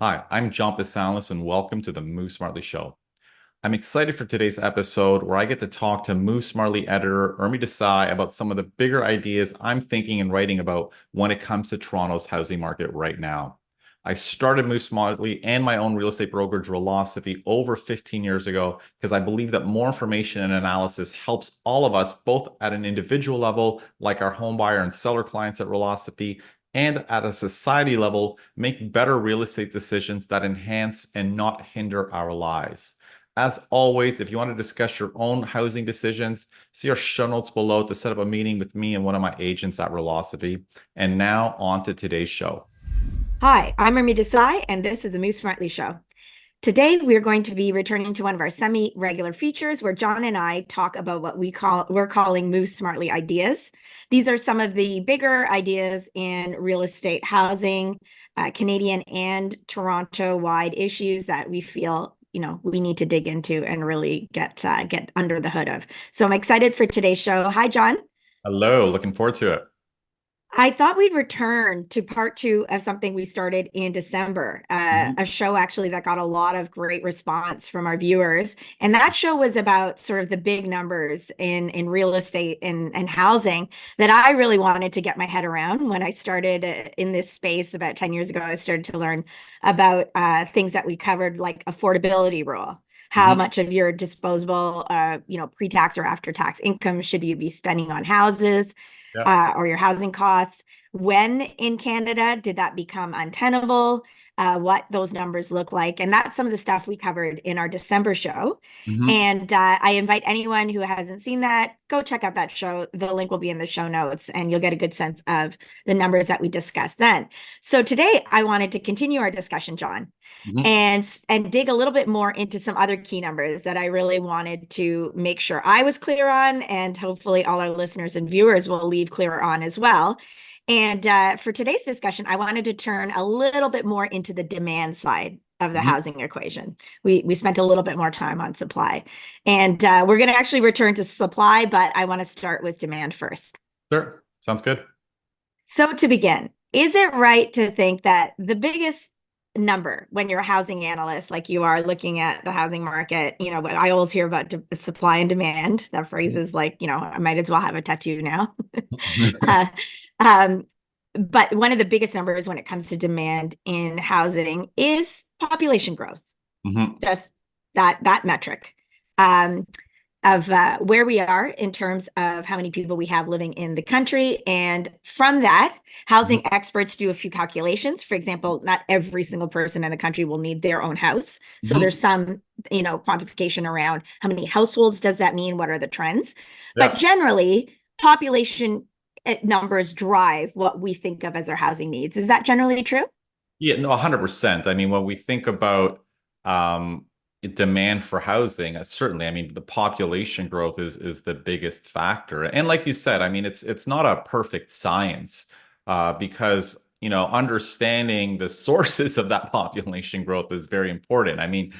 Hi, I'm John Pasalis, and welcome to the Move Smartly Show. I'm excited for today's episode where I get to talk to Move Smartly editor Urmi Desai about some of the bigger ideas I'm thinking and writing about when it comes to Toronto's housing market right now. I started Move Smartly and my own real estate brokerage, Realosophy, over 15 years ago because I believe that more information and analysis helps all of us, both at an individual level, like our home buyer and seller clients at Realosophy, and at a society level, make better real estate decisions that enhance and not hinder our lives. As always, if you want to discuss your own housing decisions, see our show notes below to set up a meeting with me and one of my agents at Realosophy. And now on to today's show. Hi, I'm Urmi Desai, and this is a Move Smartly show. Today, we're going to be returning to one of our semi-regular features where John and I talk about what we're calling Move Smartly ideas. These are some of the bigger ideas in real estate housing, Canadian and Toronto-wide issues that we feel we need to dig into and really get under the hood of. So I'm excited for today's show. Hi, John. Hello, looking forward to it. I thought we'd return to part two of something we started in December, Mhm. a show actually that got a lot of great response from our viewers. And that show was about sort of the big numbers in real estate and housing that I really wanted to get my head around when I started in this space about 10 years ago. I started to learn about things that we covered, like affordability rule. How Mhm. much of your disposable, pre-tax or after-tax income should you be spending on houses? Yeah. Or your housing costs. When in Canada did that become untenable? What those numbers look like. And that's some of the stuff we covered in our December show. Mhm. And I invite anyone who hasn't seen that, go check out that show. The link will be in the show notes, and you'll get a good sense of the numbers that we discussed then. So today, I wanted to continue our discussion, John, Mhm. and dig a little bit more into some other key numbers that I really wanted to make sure I was clear on, and hopefully all our listeners and viewers will leave clear on as well. And for today's discussion, I wanted to turn a little bit more into the demand side of the Mhm. housing equation. We spent a little bit more time on supply, and we're going to actually return to supply, but I want to start with demand first. Sure. Sounds good. So to begin, is it right to think that the biggest number when you're a housing analyst, like you are looking at the housing market, what I always hear about supply and demand, that phrase Mhm. is like, I might as well have a tattoo now. uh, um, but one of the biggest numbers when it comes to demand in housing is population growth, Mhm. just that metric. Um, of where we are in terms of how many people we have living in the country. And from that, Mhm. housing experts do a few calculations. For example, not every single person in the country will need their own house. So there's Mhm. some, quantification around how many households does that mean? What are the trends? But Yeah. generally, population numbers drive what we think of as our housing needs. Is that generally true? Yeah, no, 100%. I mean, when we think about demand for housing, certainly, I mean, the population growth is the biggest factor. And like you said, I mean, it's not a perfect science because, understanding the sources of that population growth is very important. I mean,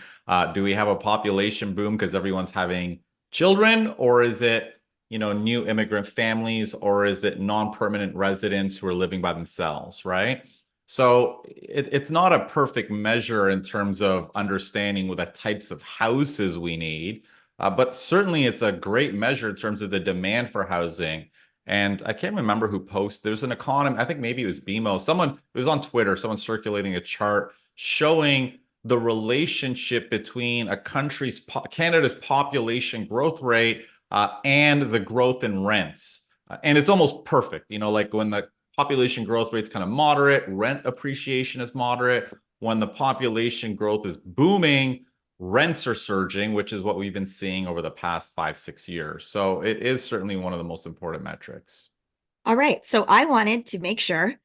do we have a population boom because everyone's having children, or is it, new immigrant families, or is it non-permanent residents who are living by themselves, right? So it's not a perfect measure in terms of understanding what the types of houses we need, but certainly it's a great measure in terms of the demand for housing. And I can't remember who posted. There's an economist, I think maybe it was BMO. Someone, it was on Twitter, someone circulating a chart showing the relationship between a country's, Canada's population growth rate and the growth in rents. And it's almost perfect, like when the population growth rate's kind of moderate, rent appreciation is moderate. When the population growth is booming, rents are surging, which is what we've been seeing over the past 5, 6 years. So it is certainly one of the most important metrics. All right. So I wanted to make sure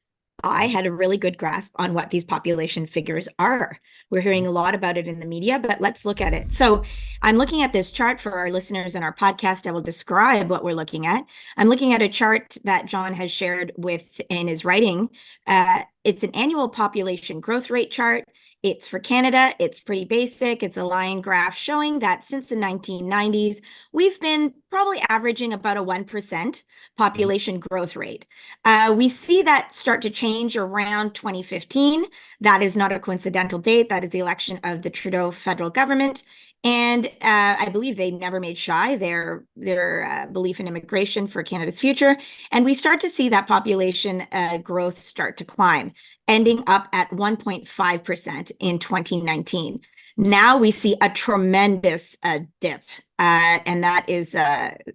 I had a really good grasp on what these population figures are. We're hearing a lot about it in the media, but let's look at it. So I'm looking at this chart for our listeners in our podcast. I will describe what we're looking at. I'm looking at a chart that John has shared with in his writing. It's an annual population growth rate chart. It's for Canada. It's pretty basic. It's a line graph showing that since the 1990s, we've been probably averaging about a 1% Mhm. population growth rate. We see that start to change around 2015. That is not a coincidental date. That is the election of the Trudeau federal government. And I believe they never made shy their belief in immigration for Canada's future. And we start to see that population growth start to climb, ending up at 1.5% in 2019. Now we see a tremendous dip. And that is,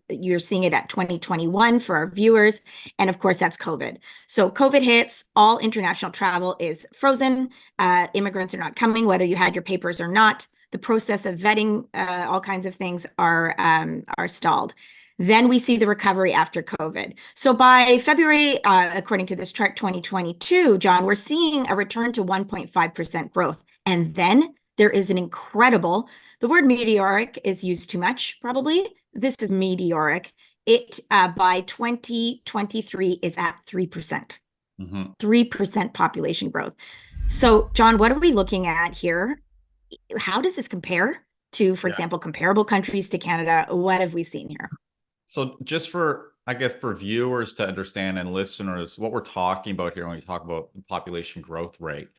you're seeing it at 2021 for our viewers. And of course, that's COVID. So COVID hits, all international travel is frozen. Immigrants are not coming, whether you had your papers or not. The process of vetting all kinds of things are stalled. Then we see the recovery after COVID. So by February, according to this chart 2022, John, we're seeing a return to 1.5% growth. And then there is an incredible, the word meteoric is used too much, probably. This is meteoric. It by 2023 is at 3%. Mhm. 3% population growth. So, John, what are we looking at here? How does this compare to, for Yeah. example, comparable countries to Canada? What have we seen here? So just for, I guess, for viewers to understand and listeners, what we're talking about here when we talk about the population growth rate,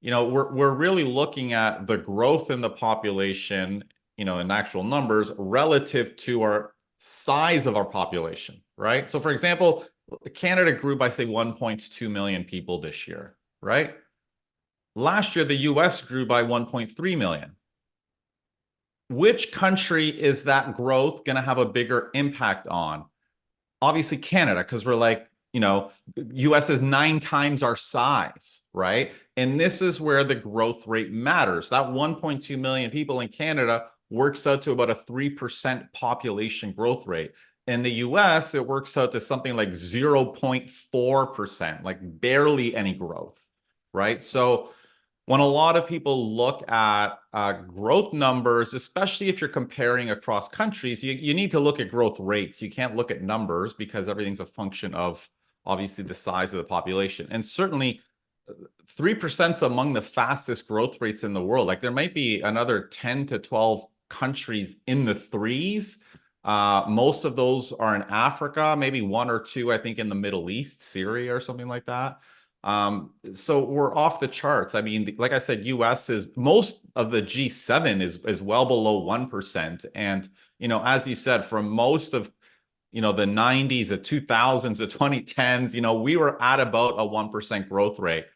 we're really looking at the growth in the population, in actual numbers relative to our size of our population, right? So for example, Canada grew by say 1.2 million people this year, right? Last year, the US grew by 1.3 million. Which country is that growth going to have a bigger impact on? Obviously Canada, because we're like, US is 9 times our size, right? And this is where the growth rate matters. That 1.2 million people in Canada works out to about a 3% population growth rate. In the US, it works out to something like 0.4%, like barely any growth, right? So when a lot of people look at growth numbers, especially if you're comparing across countries, you need to look at growth rates. You can't look at numbers because everything's a function of obviously the size of the population. And certainly 3% is among the fastest growth rates in the world. Like there might be another 10 to 12 countries in the threes. Most of those are in Africa, maybe one or two, I think, in the Middle East, Syria or something like that. So we're off the charts. I mean, like I said, US is most of the G7 is well below 1%. And, as you said, from most of, the 90s, the 2000s, the 2010s, we were at about a 1% growth rate.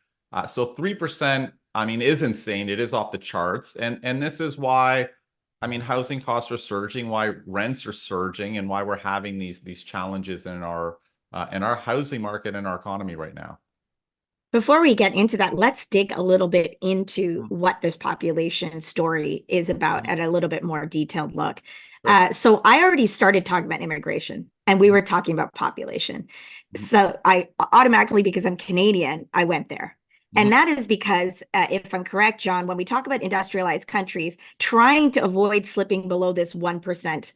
So 3%, I mean, is insane. It is off the charts. And this is why, I mean, housing costs are surging, why rents are surging, and why we're having these challenges in our housing market and our economy right now. Before we get into that, let's dig a little bit into what this population story is about at a little bit more detailed look. Sure. So I already started talking about immigration and we were talking about population. So I automatically, because I'm Canadian, I went there. And that is because, if I'm correct, John, when we talk about industrialized countries, trying to avoid slipping below this 1%,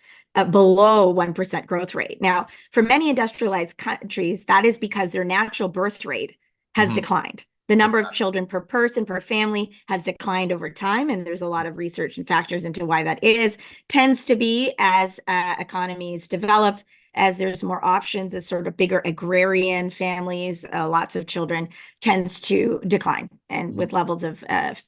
below 1% growth rate. Now, for many industrialized countries, that is because their natural birth rate has declined. The number of children per person, per family has declined over time. And there's a lot of research and factors into why that is. Tends to be as economies develop, as there's more options, the sort of bigger agrarian families, lots of children, tends to decline, and with levels of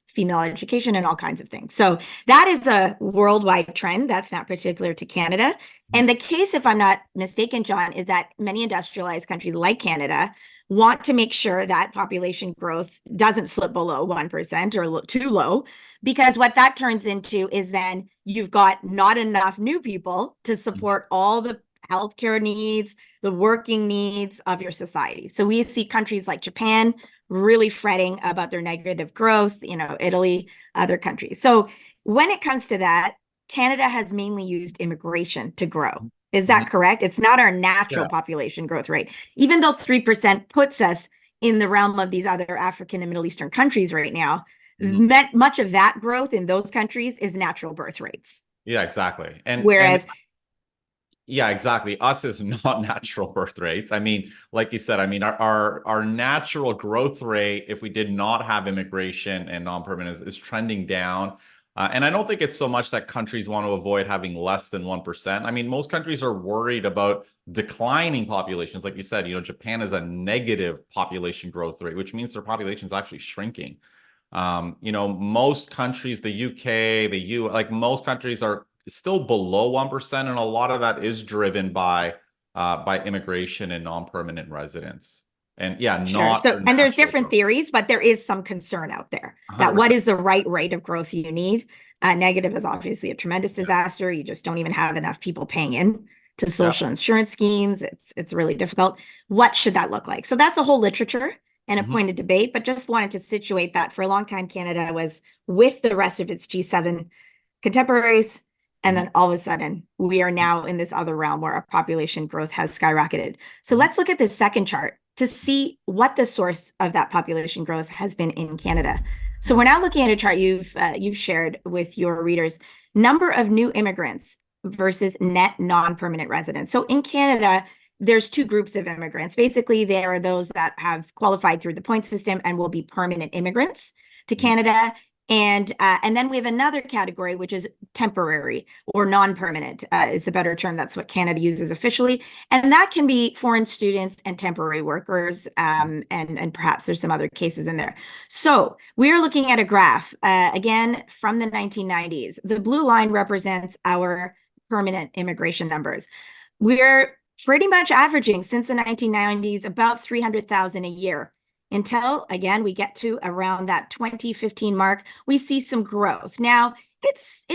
female education and all kinds of things. So that is a worldwide trend. That's not particular to Canada. And the case, if I'm not mistaken, John, is that many industrialized countries like Canada want to make sure that population growth doesn't slip below 1% or too low, because what that turns into is then you've got not enough new people to support all the healthcare needs, the working needs of your society. So we see countries like Japan really fretting about their negative growth, Italy, other countries. So when it comes to that, Canada has mainly used immigration to grow. Is that correct? It's not our natural population growth rate, even though 3% puts us in the realm of these other African and Middle Eastern countries right now. Much of that growth in those countries is natural birth rates. Yeah, exactly. And Whereas Yeah, exactly. Us is not natural birth rates. I mean, like you said, I mean, our natural growth rate, if we did not have immigration and non-permanent, is trending down. And I don't think it's so much that countries want to avoid having less than 1%. I mean, most countries are worried about declining populations. Like you said, Japan has a negative population growth rate, which means their population is actually shrinking. Most countries, the UK, the U, like most countries are still below 1%, and a lot of that is driven by immigration and non-permanent residents. And yeah, Sure. not So, their and there's natural different growth. theories, but there is some concern out there that what 100%. is the right rate of growth you need? Negative is obviously a tremendous Yeah. disaster. You just don't even have enough people paying in to Yeah. social insurance schemes. It's really difficult. What should that look like? So that's a whole literature and a Mhm. point of debate, but just wanted to situate that. For a long time, Canada was with the rest of its G7 contemporaries. And Mhm. then all of a sudden, we are now in this other realm where our population growth has skyrocketed. So Mhm. let's look at this second chart to see what the source of that population growth has been in Canada. So Mhm. we're now looking at a chart you've shared with your readers, number of new immigrants versus net non-permanent residents. So in Canada, there's two groups of immigrants. Basically, there are those that have qualified through the point system and will be permanent immigrants to Mhm. Canada. And then we have another category, which is temporary or non-permanent, is the better term. That's what Canada uses officially. And that can be foreign students and temporary workers, and perhaps there's some other cases in there. So we are looking at a graph, again, from the 1990s. The blue line represents our permanent immigration numbers. We're pretty much averaging since the 1990s about 300,000 a year until, again, we get to around that 2015 mark. We see some growth. Now, it's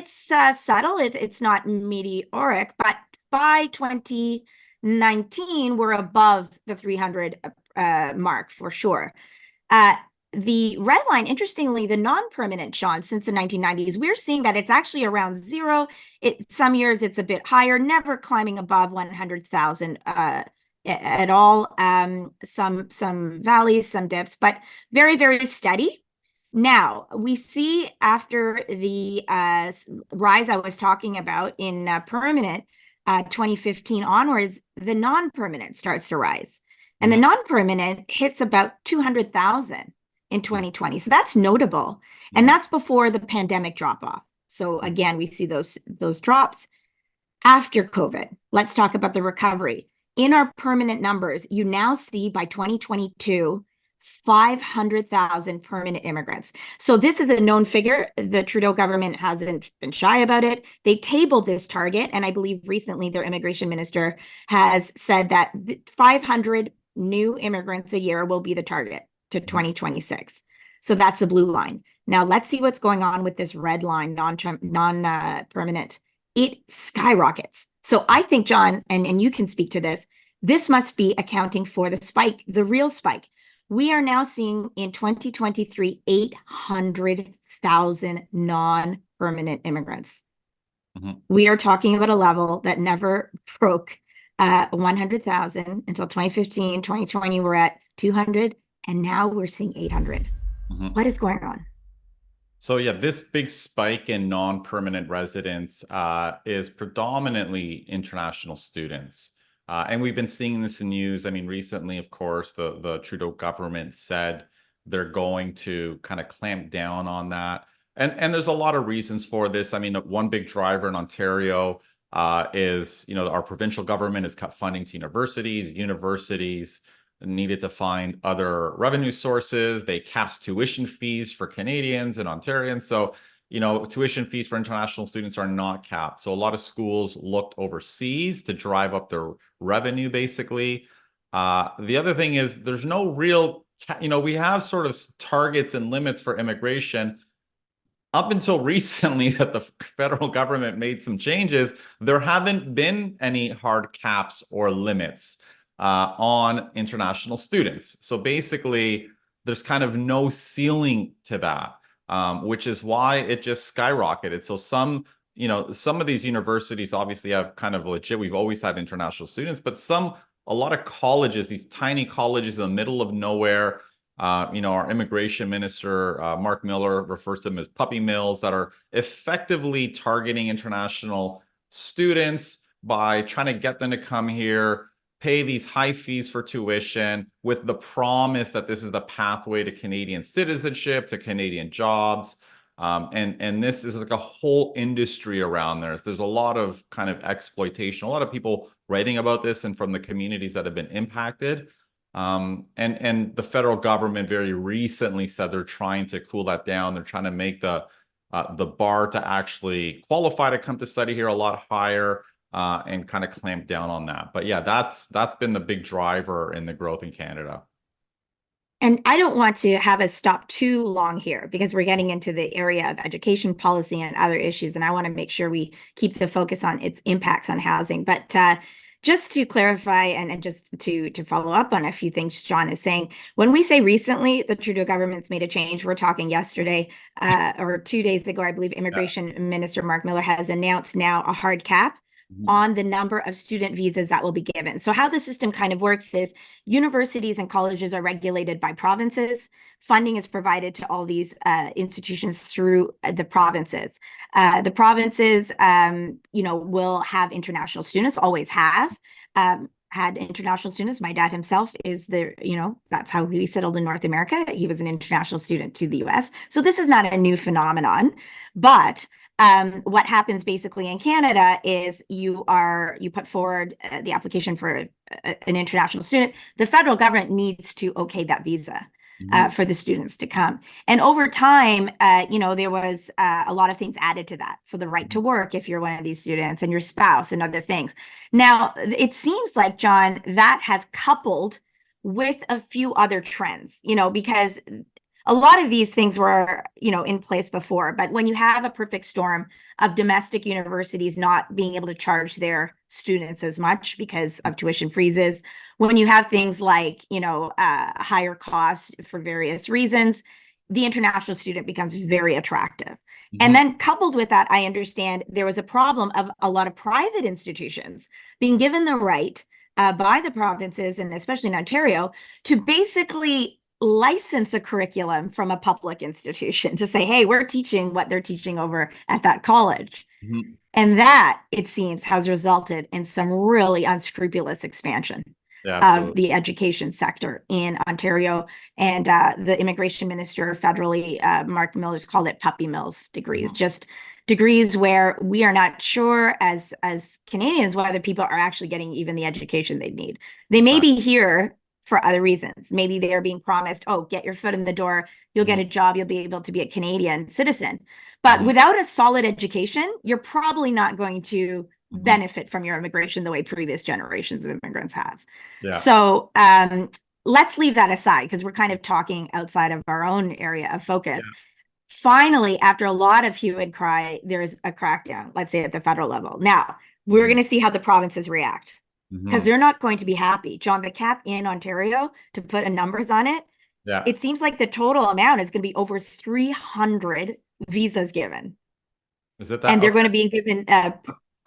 subtle. It's not meteoric, but by 2019, we're above the 300 mark for sure. Uh, the red line, interestingly, the non-permanent, Sean, since the 1990s, we're seeing that it's actually around zero. Some years it's a bit higher, never climbing above 100,000 at all. Some valleys, some dips, but very, very steady. Now, we see after the rise I was talking about in permanent 2015 onwards, the non-permanent starts to rise. And the Mhm. non-permanent hits about 200,000 in 2020. So that's notable. And Mhm. that's before the pandemic drop off. So Mhm. again, we see those drops after COVID. Let's talk about the recovery. In our permanent numbers, you now see by 2022, 500,000 permanent immigrants. So this is a known figure. The Trudeau government hasn't been shy about it. They tabled this target, and I believe recently their immigration minister has said that 500 new immigrants a year will be the target to Mhm. 2026. So that's the blue line. Now let's see what's going on with this red line, non-permanent. It skyrockets. So I think, John, and you can speak to this, this must be accounting for the spike, the real spike. We are now seeing in 2023, 800,000 non-permanent immigrants. Mhm. We are talking about a level that never broke 100,000 until 2015, 2020, we're at 200, and now we're seeing 800. Mhm. What is going on? So yeah, this big spike in non-permanent residents is predominantly international students. And we've been seeing this in news. I mean, recently, of course, the Trudeau government said they're going to kind of clamp down on that. And there's a lot of reasons for this. I mean, one big driver in Ontario is, our provincial government has cut funding to universities. Universities needed to find other revenue sources. They capped tuition fees for Canadians and Ontarians. So, tuition fees for international students are not capped. So a lot of schools looked overseas to drive up their revenue, basically. The other thing is there's no real, we have sort of targets and limits for immigration. Up until recently that the federal government made some changes, there haven't been any hard caps or limits on international students. So basically, there's kind of no ceiling to that, which is why it just skyrocketed. So some of these universities obviously have kind of legit, we've always had international students, but a lot of colleges, these tiny colleges in the middle of nowhere, our immigration minister, Mark Miller, refers to them as puppy mills that are effectively targeting international students. by trying to get them to come here, pay these high fees for tuition with the promise that this is the pathway to Canadian citizenship, to Canadian jobs. And this is like a whole industry around there. There's a lot of kind of exploitation, a lot of people writing about this and from the communities that have been impacted. And the federal government very recently said they're trying to cool that down. They're trying to make the bar to actually qualify to come to study here a lot higher, and kind of clamp down on that. But yeah, that's been the big driver in the growth in Canada. And I don't want to have us stop too long here because we're getting into the area of education policy and other issues. And I want to make sure we keep the focus on its impacts on housing. But just to clarify and just to follow up on a few things John is saying, when we say recently the Trudeau government's made a change, we're talking yesterday or 2 days ago, I believe Immigration Minister Mark Miller has announced now a hard cap on the number of student visas that will be given. So how the system kind of works is universities and colleges are regulated by provinces. Funding is provided to all these institutions through the provinces. The provinces, will have international students, always have. Had international students. My dad himself is that's how he settled in North America. He was an international student to the US. So this is not a new phenomenon, but what happens basically in Canada is you put forward the application for an international student. The federal government needs to okay that visa for the students to come. And over time, there was a lot of things added to that. So the right to work, if you're one of these students, and your spouse and other things. Now, it seems like, John, that has coupled with a few other trends, because a lot of these things were, in place before, but when you have a perfect storm of domestic universities not being able to charge their students as much because of tuition freezes, when you have things like, higher costs for various reasons, the international student becomes very attractive. And then coupled with that, I understand there was a problem of a lot of private institutions being given the right by the provinces, and especially in Ontario, to basically license a curriculum from a public institution to say, hey, we're teaching what they're teaching over at that college. And that, it seems, has resulted in some really unscrupulous expansion of the education sector in Ontario. And the immigration minister federally, Mark Miller's called it puppy mills degrees, just degrees where we are not sure as Canadians whether people are actually getting even the education they need. They may be here for other reasons. Maybe they're being promised, oh, get your foot in the door, you'll get a job, you'll be able to be a Canadian citizen. But without a solid education, you're probably not going to benefit from your immigration the way previous generations of immigrants have. So let's leave that aside because we're kind of talking outside of our own area of focus. Finally, after a lot of hue and cry, there's a crackdown, let's say at the federal level. Now, we're going to see how the provinces react, because they're not going to be happy. John, the cap in Ontario, to put a numbers on it, it seems like the total amount is going to be over 300 visas given. Is it that? And they're going to be given.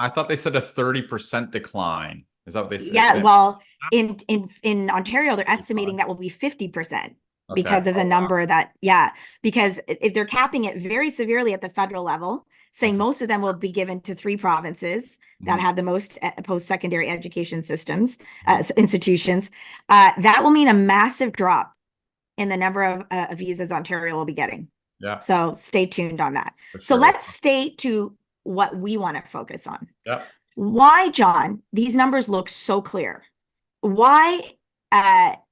I thought they said a 30% decline. Is that what they said? Yeah, well, in Ontario, they're estimating that will be 50%. Because of the number that, because if they're capping it very severely at the federal level, saying most of them will be given to 3 provinces that have the most post-secondary education systems, institutions, that will mean a massive drop in the number of visas Ontario will be getting. So stay tuned on that. So let's stay to what we want to focus on. Why, John, these numbers look so clear? Why,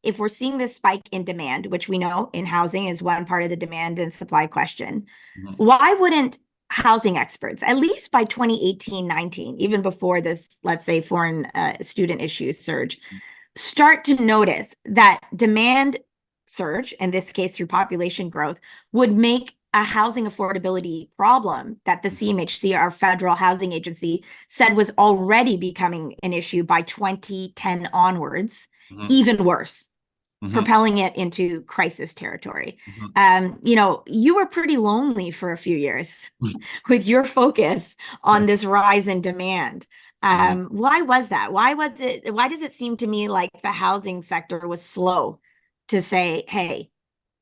if we're seeing this spike in demand, which we know in housing is one part of the demand and supply question, why wouldn't housing experts, at least by 2018-19, even before this, let's say, foreign student issues surge, start to notice that demand surge, in this case through population growth, would make a housing affordability problem that the CMHC, our federal housing agency, said was already becoming an issue by 2010 onwards, even worse, propelling it into crisis territory. You were pretty lonely for a few years with your focus on this rise in demand. Why was that? Why does it seem to me like the housing sector was slow to say, hey,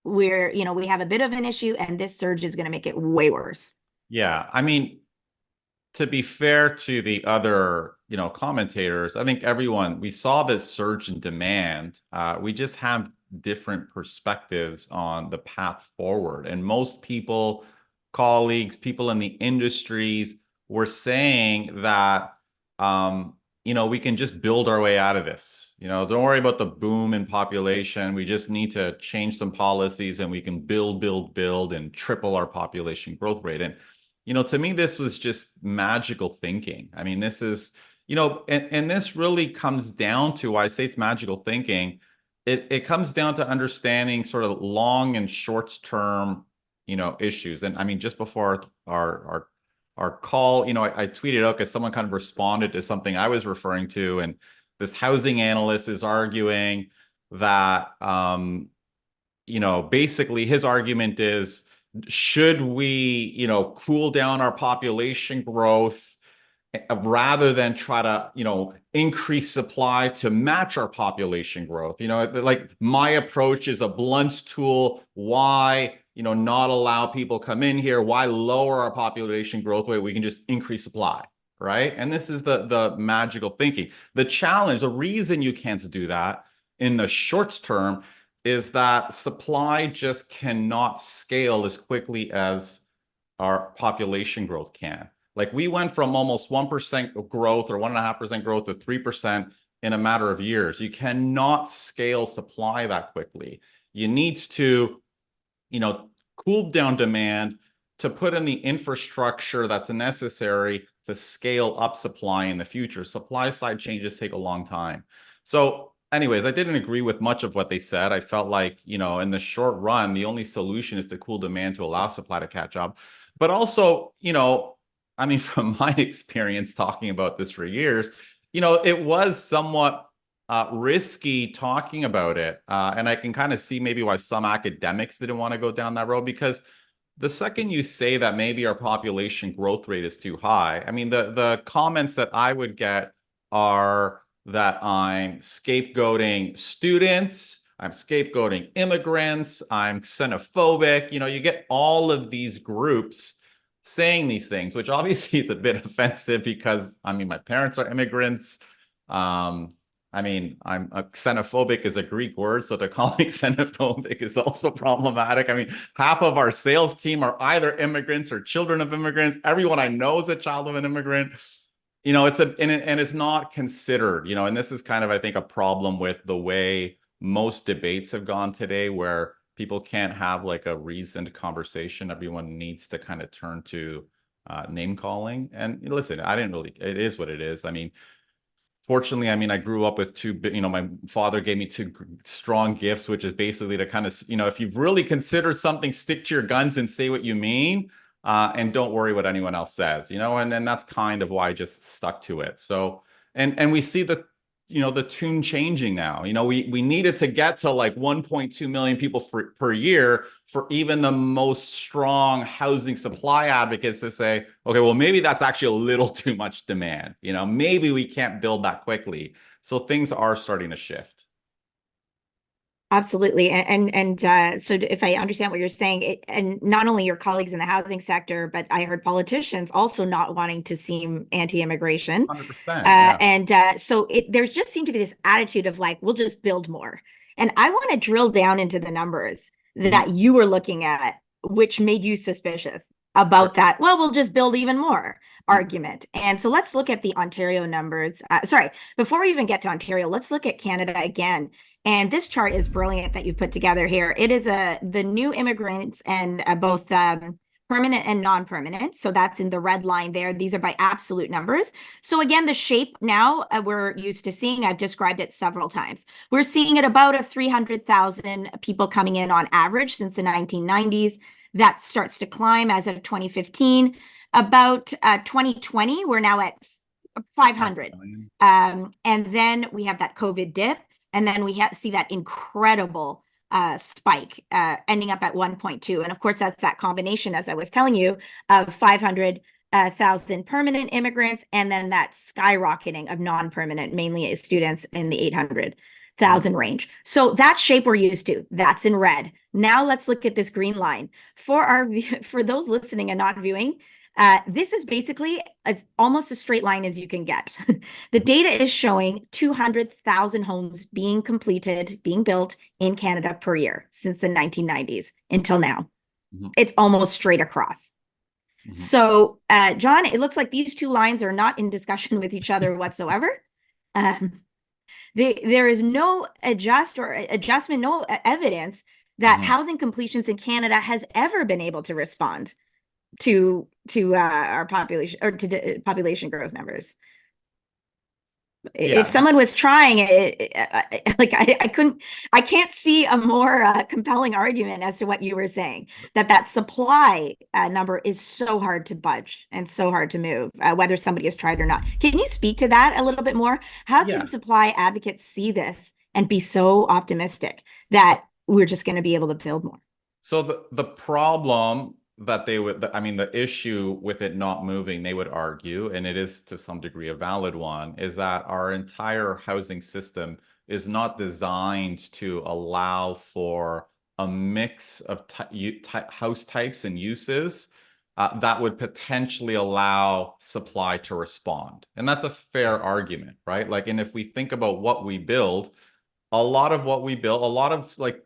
we have a bit of an issue and this surge is going to make it way worse? Yeah. I mean, to be fair to the other commentators, I think everyone, we saw this surge in demand. We just have different perspectives on the path forward. And most people, colleagues, people in the industries were saying that, we can just build our way out of this. Don't worry about the boom in population. We just need to change some policies and we can build, and triple our population growth rate. And, to me, this was just magical thinking. I mean, this is, and this really comes down to why I say it's magical thinking. It comes down to understanding sort of long and short term, issues. And I mean, just before our call, I tweeted out because someone kind of responded to something I was referring to, and this housing analyst is arguing that, basically his argument is, should we, cool down our population growth rather than try to, increase supply to match our population growth? Like my approach is a blunt tool. Why, not allow people come in here? Why lower our population growth rate? We can just increase supply, right? And this is the magical thinking. The challenge, the reason you can't do that in the short term is that supply just cannot scale as quickly as our population growth can. Like we went from almost 1% growth or 1.5% growth to 3% in a matter of years. You cannot scale supply that quickly. You need to, cool down demand to put in the infrastructure that's necessary to scale up supply in the future. Supply side changes take a long time. So anyways, I didn't agree with much of what they said. I felt like, in the short run, the only solution is to cool demand to allow supply to catch up. But also, I mean, from my experience talking about this for years, it was somewhat risky talking about it. And I can kind of see maybe why some academics didn't want to go down that road, because the second you say that maybe our population growth rate is too high, I mean, the comments that I would get are that I'm scapegoating students, I'm scapegoating immigrants, I'm xenophobic. You get all of these groups saying these things, which obviously is a bit offensive because, I mean, my parents are immigrants. I mean, I'm xenophobic is a Greek word, so to call me xenophobic is also problematic. I mean, half of our sales team are either immigrants or children of immigrants. Everyone I know is a child of an immigrant. And it's not considered, and this is kind of, I think, a problem with the way most debates have gone today, where people can't have like a reasoned conversation. Everyone needs to kind of turn to name calling. And listen, it is what it is. I mean, fortunately, I mean, I grew up with my father gave me two strong gifts, which is basically to kind of, if you've really considered something, stick to your guns and say what you mean. And don't worry what anyone else says, and that's kind of why I just stuck to it. So, and we see the tune changing now. We needed to get to like 1.2 million people per year for even the most strong housing supply advocates to say, okay, well, maybe that's actually a little too much demand. Maybe we can't build that quickly. So things are starting to shift. Absolutely. So if I understand what you're saying, and not only your colleagues in the housing sector, but I heard politicians also not wanting to seem anti-immigration. 100%. Yeah. So there's just seemed to be this attitude of like, we'll just build more. And I want to drill down into the numbers that you were looking at, which made you suspicious about that. Well, we'll just build even more argument. And so let's look at the Ontario numbers. Sorry, before we even get to Ontario, let's look at Canada again. And this chart is brilliant that you've put together here. It is the new immigrants and both permanent and non-permanent. So that's in the red line there. These are by absolute numbers. So again, the shape now we're used to seeing, I've described it several times. We're seeing at about a 300,000 people coming in on average since the 1990s. That starts to climb as of 2015. About 2020, we're now at 500. And then we have that COVID dip. And then we see that incredible spike ending up at 1.2. And of course, that's that combination, as I was telling you, of 500,000 permanent immigrants, and then that skyrocketing of non-permanent, mainly as students in the 800,000 range. So that shape we're used to, that's in red. Now let's look at this green line. For those listening and not viewing, This is basically almost a straight line as you can get. The data is showing 200,000 homes being completed, being built in Canada per year since the 1990s until now. Mhm. It's almost straight across. Mhm. So, John, it looks like these two lines are not in discussion with each other whatsoever. Um, there is no adjustment, no evidence that Mhm. housing completions in Canada has ever been able to respond to our population or to population growth numbers. If Yeah. someone was trying it, like I can't see a more compelling argument as to what you were saying, that supply number is so hard to budge and so hard to move, whether somebody has tried or not. Can you speak to that a little bit more? How can Yeah. supply advocates see this and be so optimistic that we're just going to be able to build more? So the problem that they would, I mean, the issue with it not moving, they would argue, and it is to some degree a valid one, is that our entire housing system is not designed to allow for a mix of house types and uses that would potentially allow supply to respond. And that's a fair argument, right? Like, and if we think about what we build, a lot of what we built, a lot of like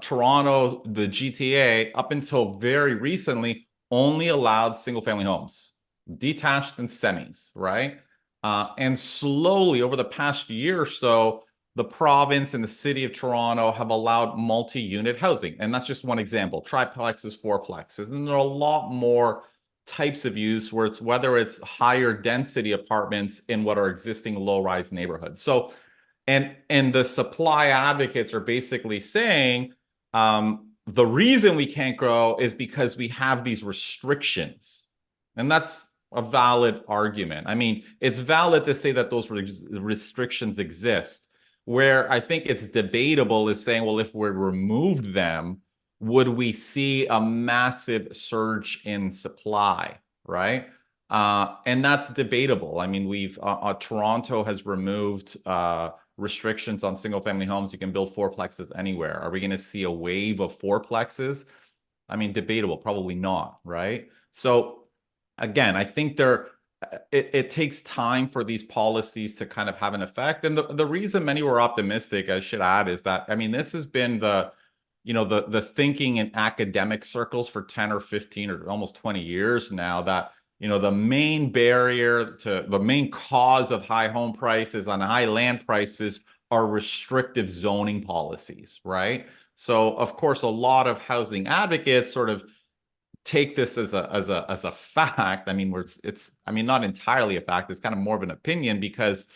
Toronto, the GTA, up until very recently, only allowed single family homes, detached and semis, right? And slowly over the past year or so, the province and the city of Toronto have allowed multi-unit housing. And that's just one example, triplexes, fourplexes. And there are a lot more types of use where it's whether it's higher density apartments in what are existing low-rise neighborhoods. So and the supply advocates are basically saying the reason we can't grow is because we have these restrictions. And that's a valid argument. I mean, it's valid to say that those restrictions exist. Where I think it's debatable is saying, well, if we removed them, would we see a massive surge in supply, right? And that's debatable. I mean, Toronto has removed restrictions on single family homes. You can build fourplexes anywhere. Are we going to see a wave of fourplexes? I mean, debatable, probably not, right? So again, I think it takes time for these policies to kind of have an effect. And the reason many were optimistic, I should add, is that, I mean, this has been the thinking in academic circles for 10 or 15 or almost 20 years now that the main barrier to the main cause of high home prices and high land prices are restrictive zoning policies, right? So of course, a lot of housing advocates sort of take this as a fact. I mean, it's I mean, not entirely a fact. It's kind of more of an opinion because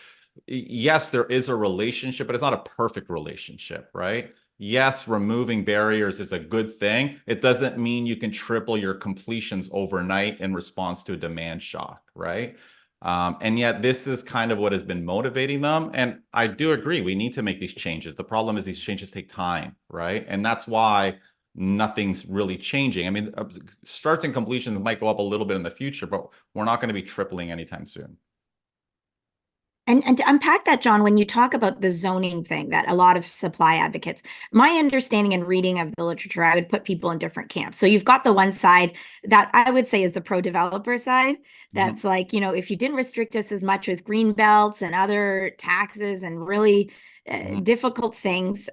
yes, there is a relationship, but it's not a perfect relationship, right? Yes, removing barriers is a good thing. It doesn't mean you can triple your completions overnight in response to a demand shock, right? And yet this is kind of what has been motivating them. And I do agree, we need to make these changes. The problem is these changes take time, right? And that's why nothing's really changing. I mean, starts and completions might go up a little bit in the future, but we're not going to be tripling anytime soon. And to unpack that, John, when you talk about the zoning thing, that a lot of supply advocates, my understanding and reading of the literature, I would put people in different camps. So you've got the one side that I would say is the pro-developer side. That's Mhm. like, if you didn't restrict us as much with green belts and other taxes and really Mhm. difficult things,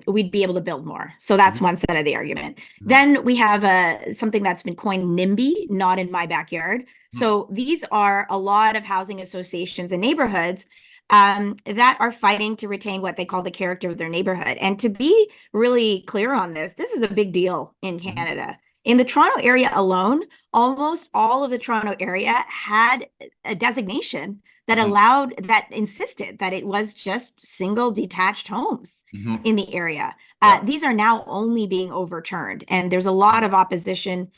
we'd be able to build more. So that's Mhm. one side of the argument. Mhm. Then we have something that's been coined NIMBY, not in my backyard. Mhm. So these are a lot of housing associations and neighborhoods that are fighting to retain what they call the character of their neighborhood. And to be really clear on this is a big deal in Mhm. Canada. In the Toronto area alone, almost all of the Toronto area had a designation Mhm. that insisted that it was just single detached homes Mhm. in the area. Yep. These are now only being overturned, and there's a lot of opposition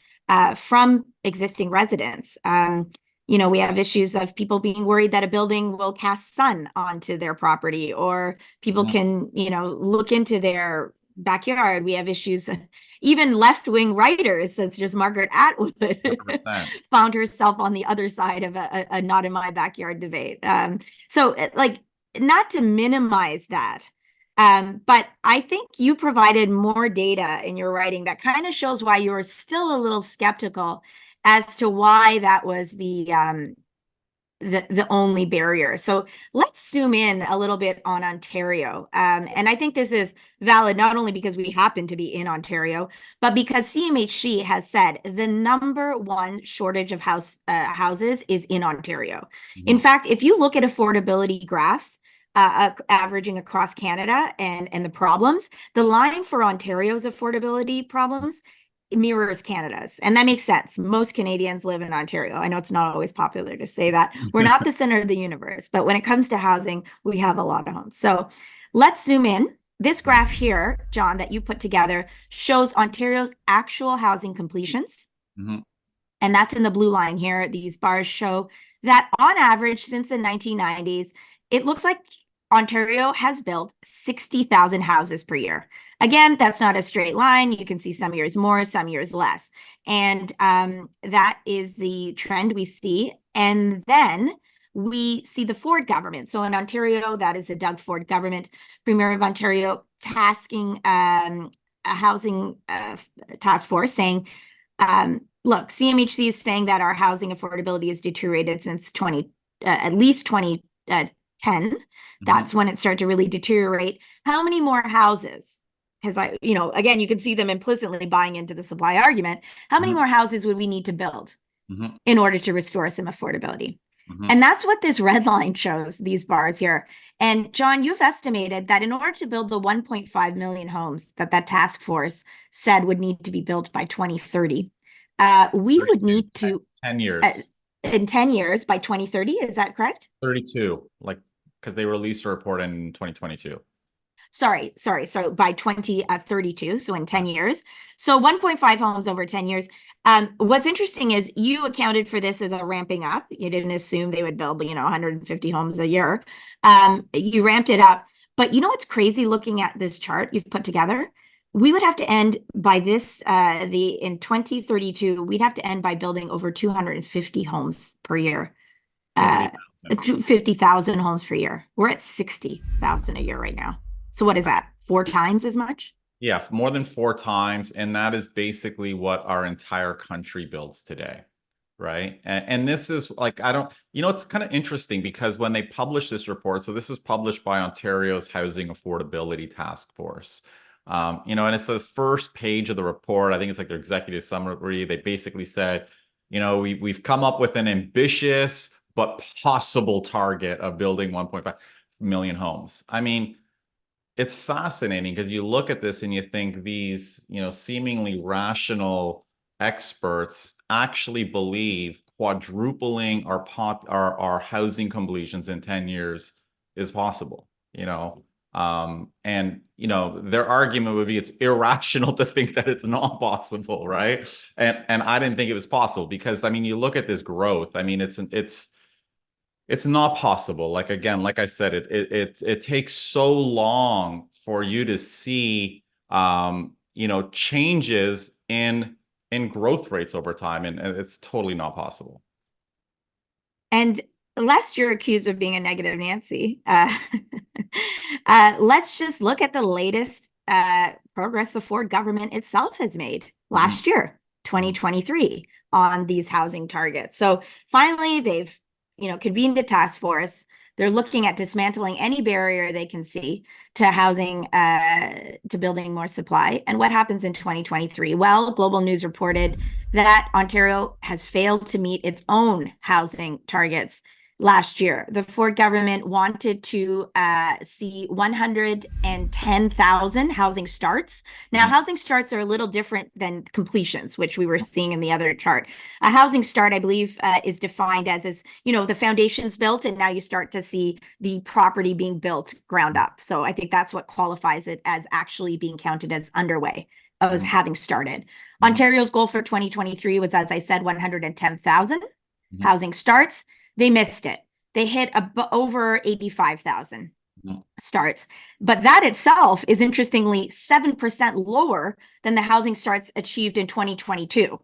from existing residents. We have issues of people being worried that a building will cast sun onto their property, or people Mhm. can, look into their backyard. We have issues, even left-wing writers, such as Margaret Atwood, 100%. found herself on the other side of a not in my backyard debate. So, like, not to minimize that, but I think you provided more data in your writing that kind of shows why you're still a little skeptical as to why that was the only barrier. So let's zoom in a little bit on Ontario. And I think this is valid not only because we happen to be in Ontario, but because CMHC has said the number one shortage of houses is in Ontario. In fact, if you look at affordability graphs, averaging across Canada and the problems, the line for Ontario's affordability problems mirrors Canada's. And that makes sense. Most Canadians live in Ontario. I know it's not always popular to say that. We're not the center of the universe, but when it comes to housing, we have a lot of homes. So let's zoom in. This graph here, John, that you put together shows Ontario's actual housing completions. Mm-hmm. And that's in the blue line here. These bars show that on average, since the 1990s, it looks like Ontario has built 60,000 houses per year. Again, that's not a straight line. You can see some years more, some years less. And that is the trend we see. And then we see the Ford government. So in Ontario, that is the Doug Ford government, Premier of Ontario, tasking a housing task force saying, look, CMHC is saying that our housing affordability has deteriorated since at least 2010. That's when it started to really deteriorate. How many more houses? Because again, you can see them implicitly buying into the supply argument. How many more houses would we need to build in order to restore some affordability? And that's what this red line shows, these bars here. And John, you've estimated that in order to build the 1.5 million homes that task force said would need to be built by 2030, we would need to 10 years. In 10 years by 2030, is that correct? 32, because they released a report in 2022. Sorry. So by 2032, so in 10 years. So 1.5 homes over 10 years. What's interesting is you accounted for this as a ramping up. You didn't assume they would build, 150 homes a year. You ramped it up. But you know what's crazy looking at this chart you've put together? We would have to end by in 2032, we'd have to end by building over 250 homes per year. 50,000 homes per year. We're at 60,000 a year right now. So what is that? 4 times as much? Yeah, more than 4 times. And that is basically what our entire country builds today. Right. And this is it's kind of interesting because when they published this report, so this is published by Ontario's Housing Affordability Task Force. And it's the first page of the report. I think it's like their executive summary. They basically said, we've come up with an ambitious but possible target of building 1.5 million homes. I mean, it's fascinating because you look at this and you think these, seemingly rational experts actually believe quadrupling our housing completions in 10 years is possible, and their argument would be it's irrational to think that it's not possible, right? And I didn't think it was possible because you look at this growth. It's not possible. Again, like I said, it takes so long for you to see changes in growth rates over time, and it's totally not possible. And lest you're accused of being a negative Nancy, let's just look at the latest progress the Ford government itself has made last year, 2023, on these housing targets. So finally, they've convened a task force. They're looking at dismantling any barrier they can see to housing, to building more supply. And what happens in 2023? Well, Global News reported that Ontario has failed to meet its own housing targets last year. The Ford government wanted to see 110,000 housing starts. Now, housing starts are a little different than completions, which we were seeing in the other chart. A housing start, I believe, is defined as the foundation's built, and now you start to see the property being built ground up. So I think that's what qualifies it as actually being counted as underway, as having started. Ontario's goal for 2023 was, as I said, 110,000 housing starts. They missed it. They hit over 85,000 starts. But that itself is interestingly 7% lower than the housing starts achieved in 2022.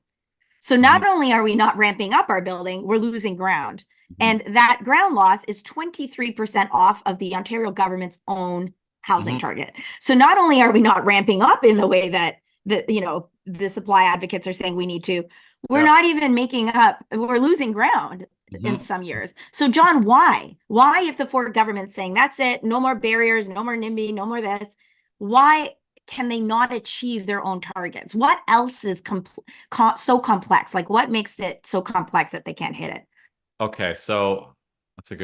So not only are we not ramping up our building, we're losing ground. And that ground loss is 23% off of the Ontario government's own housing target. So not only are we not ramping up in the way that the supply advocates are saying we need to, We're Yeah. not even making up, we're losing ground in Mhm. some years. So, John, why? Why, if the Ford government's saying that's it, no more barriers, no more NIMBY, no more this, why can they not achieve their own targets? What else is so complex? Like, what makes it so complex that they can't hit it? Okay, so that's a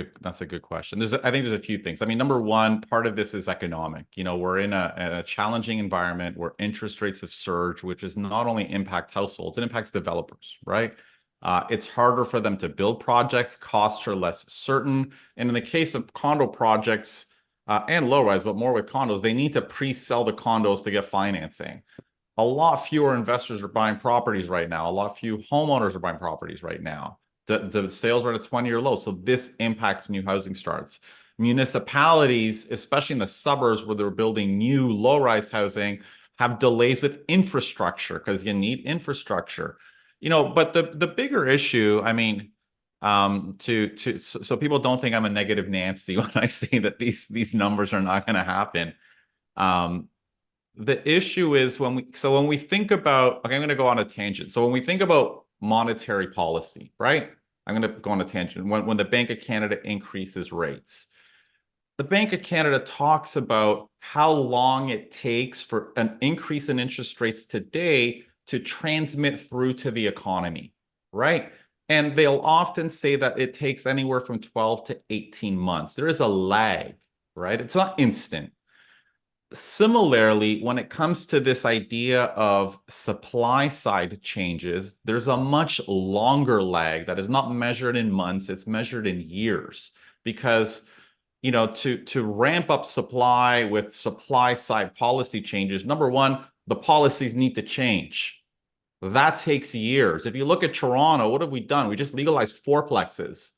good question. I think there's a few things. I mean, number one, part of this is economic. We're in a challenging environment where interest rates have surged, which is not only impact households, it impacts developers, right? It's harder for them to build projects, costs are less certain. And in the case of condo projects, and low rise, but more with condos, they need to pre-sell the condos to get financing. A lot fewer investors are buying properties right now. A lot few homeowners are buying properties right now. The sales are at a 20-year low. So this impacts new housing starts. Municipalities, especially in the suburbs where they're building new low-rise housing, have delays with infrastructure because you need infrastructure. But the bigger issue, I mean, so people don't think I'm a negative Nancy when I say that these numbers are not going to happen. Um, the issue is when we think about, okay, I'm going to go on a tangent. So when we think about monetary policy, right? I'm going to go on a tangent. When the Bank of Canada increases rates, the Bank of Canada talks about how long it takes for an increase in interest rates today to transmit through to the economy, right? And they'll often say that it takes anywhere from 12 to 18 months. There is a lag, right? It's not instant. Similarly, when it comes to this idea of supply side changes, there's a much longer lag that is not measured in months, it's measured in years. Because, to ramp up supply with supply side policy changes, number one, the policies need to change. That takes years. If you look at Toronto, what have we done? We just legalized fourplexes,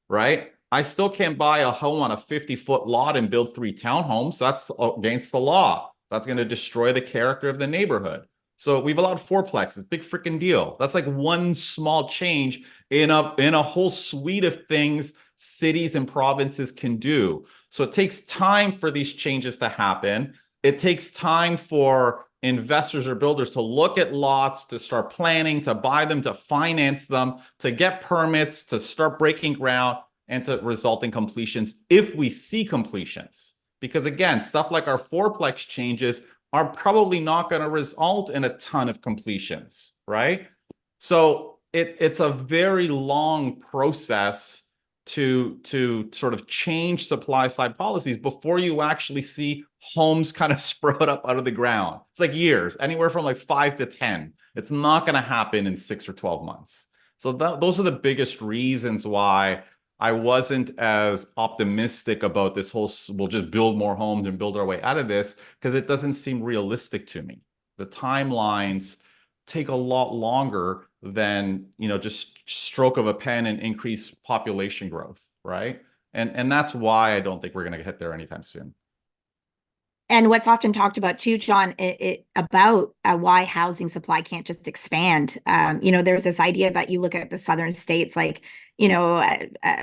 right? I still can't buy a home on a 50-foot lot and build 3 townhomes. That's against the law. That's going to destroy the character of the neighborhood. So we've allowed fourplexes. Big freaking deal. That's like one small change in a whole suite of things cities and provinces can do. So it takes time for these changes to happen. It takes time for investors or builders to look at lots, to start planning, to buy them, to finance them, to get permits, to start breaking ground, and to result in completions if we see completions. Because again, stuff like our fourplex changes are probably not going to result in a ton of completions, right? So it's a very long process to sort of change supply side policies before you actually see homes kind of sprout up out of the ground. It's like years, anywhere from like 5 to 10. It's not going to happen in 6 or 12 months. So those are the biggest reasons why I wasn't as optimistic about this whole we'll just build more homes and build our way out of this, because it doesn't seem realistic to me. The timelines take a lot longer than, just stroke of a pen and increase population growth, right? And that's why I don't think we're going to hit there anytime soon. And what's often talked about too, John, about why housing supply can't just expand. There's this idea that you look at the southern states, like, you know, uh,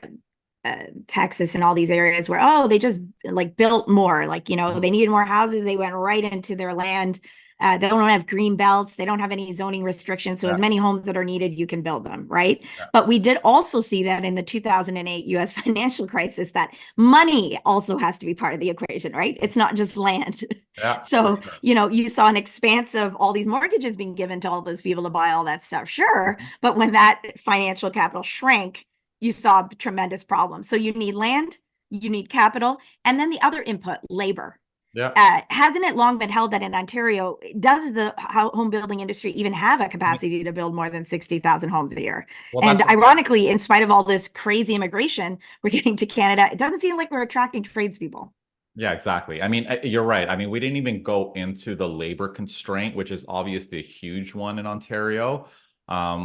uh, Texas and all these areas where, oh, they just like built more, like, they needed more houses. They went right into their land. They don't have green belts. They don't have any zoning restrictions. So Yeah, as many homes that are needed, you can build them, right? yeah, But we did also see that in the 2008 US financial crisis, that money also has to be part of the equation, right? It's not just land. yeah, for So, sure. you saw an expanse of all these mortgages being given to all those people to buy all that stuff. Sure. But when that financial capital shrank, you saw tremendous problems. So you need land, you need capital, and then the other input, labor. Yeah. Hasn't it long been held that in Ontario, does the home building industry even have a capacity to build more than 60,000 homes a year? Well, And that's ironically, in spite of all this crazy immigration we're getting to Canada, it doesn't seem like we're attracting tradespeople. Yeah, exactly. I mean, you're right. I mean, we didn't even go into the labor constraint, which is obviously a huge one in Ontario,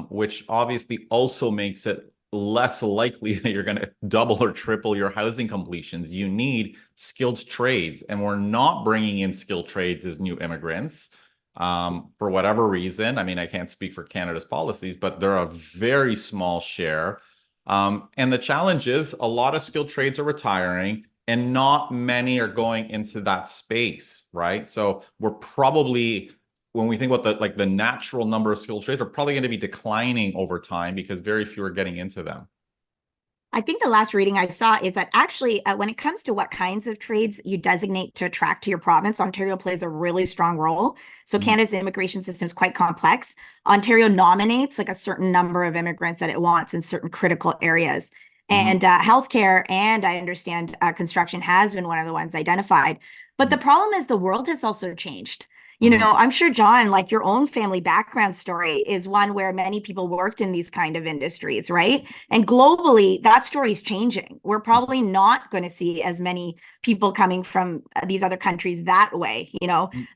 which obviously also makes it less likely that you're going to double or triple your housing completions. You need skilled trades, and we're not bringing in skilled trades as new immigrants, for whatever reason. I mean, I can't speak for Canada's policies, but they're a very small share. And the challenge is a lot of skilled trades are retiring and not many are going into that space, right? So we're probably when we think about the natural number of skilled trades are probably going to be declining over time because very few are getting into them. I think the last reading I saw is that actually, when it comes to what kinds of trades you designate to attract to your province, Ontario plays a really strong role. So Canada's immigration system is quite complex. Ontario nominates like a certain number of immigrants that it wants in certain critical areas. And healthcare and I understand construction has been one of the ones identified. But the problem is the world has also changed. I'm sure, John, like your own family background story is one where many people worked in these kind of industries, right? And globally, that story is changing. We're probably not going to see as many people coming from these other countries that way.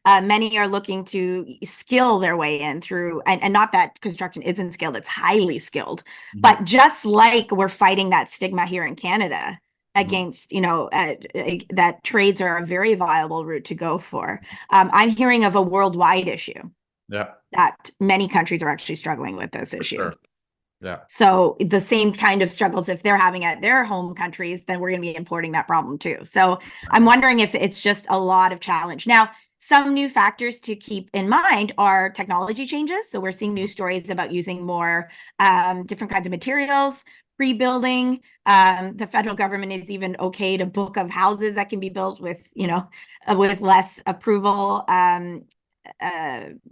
Many are looking to skill their way in through, and not that construction isn't skilled, it's highly skilled. But just like we're fighting that stigma here in Canada, against, that trades are a very viable route to go for. I'm hearing of a worldwide issue. Yeah. That many countries are actually struggling with this issue. Sure. Yeah. So the same kind of struggles, if they're having at their home countries, then we're going to be importing that problem too. So I'm wondering if it's just a lot of challenge. Now, some new factors to keep in mind are technology changes. So we're seeing news stories about using more different kinds of materials, pre-building. The federal government is even okayed a book of houses that can be built with, with less approval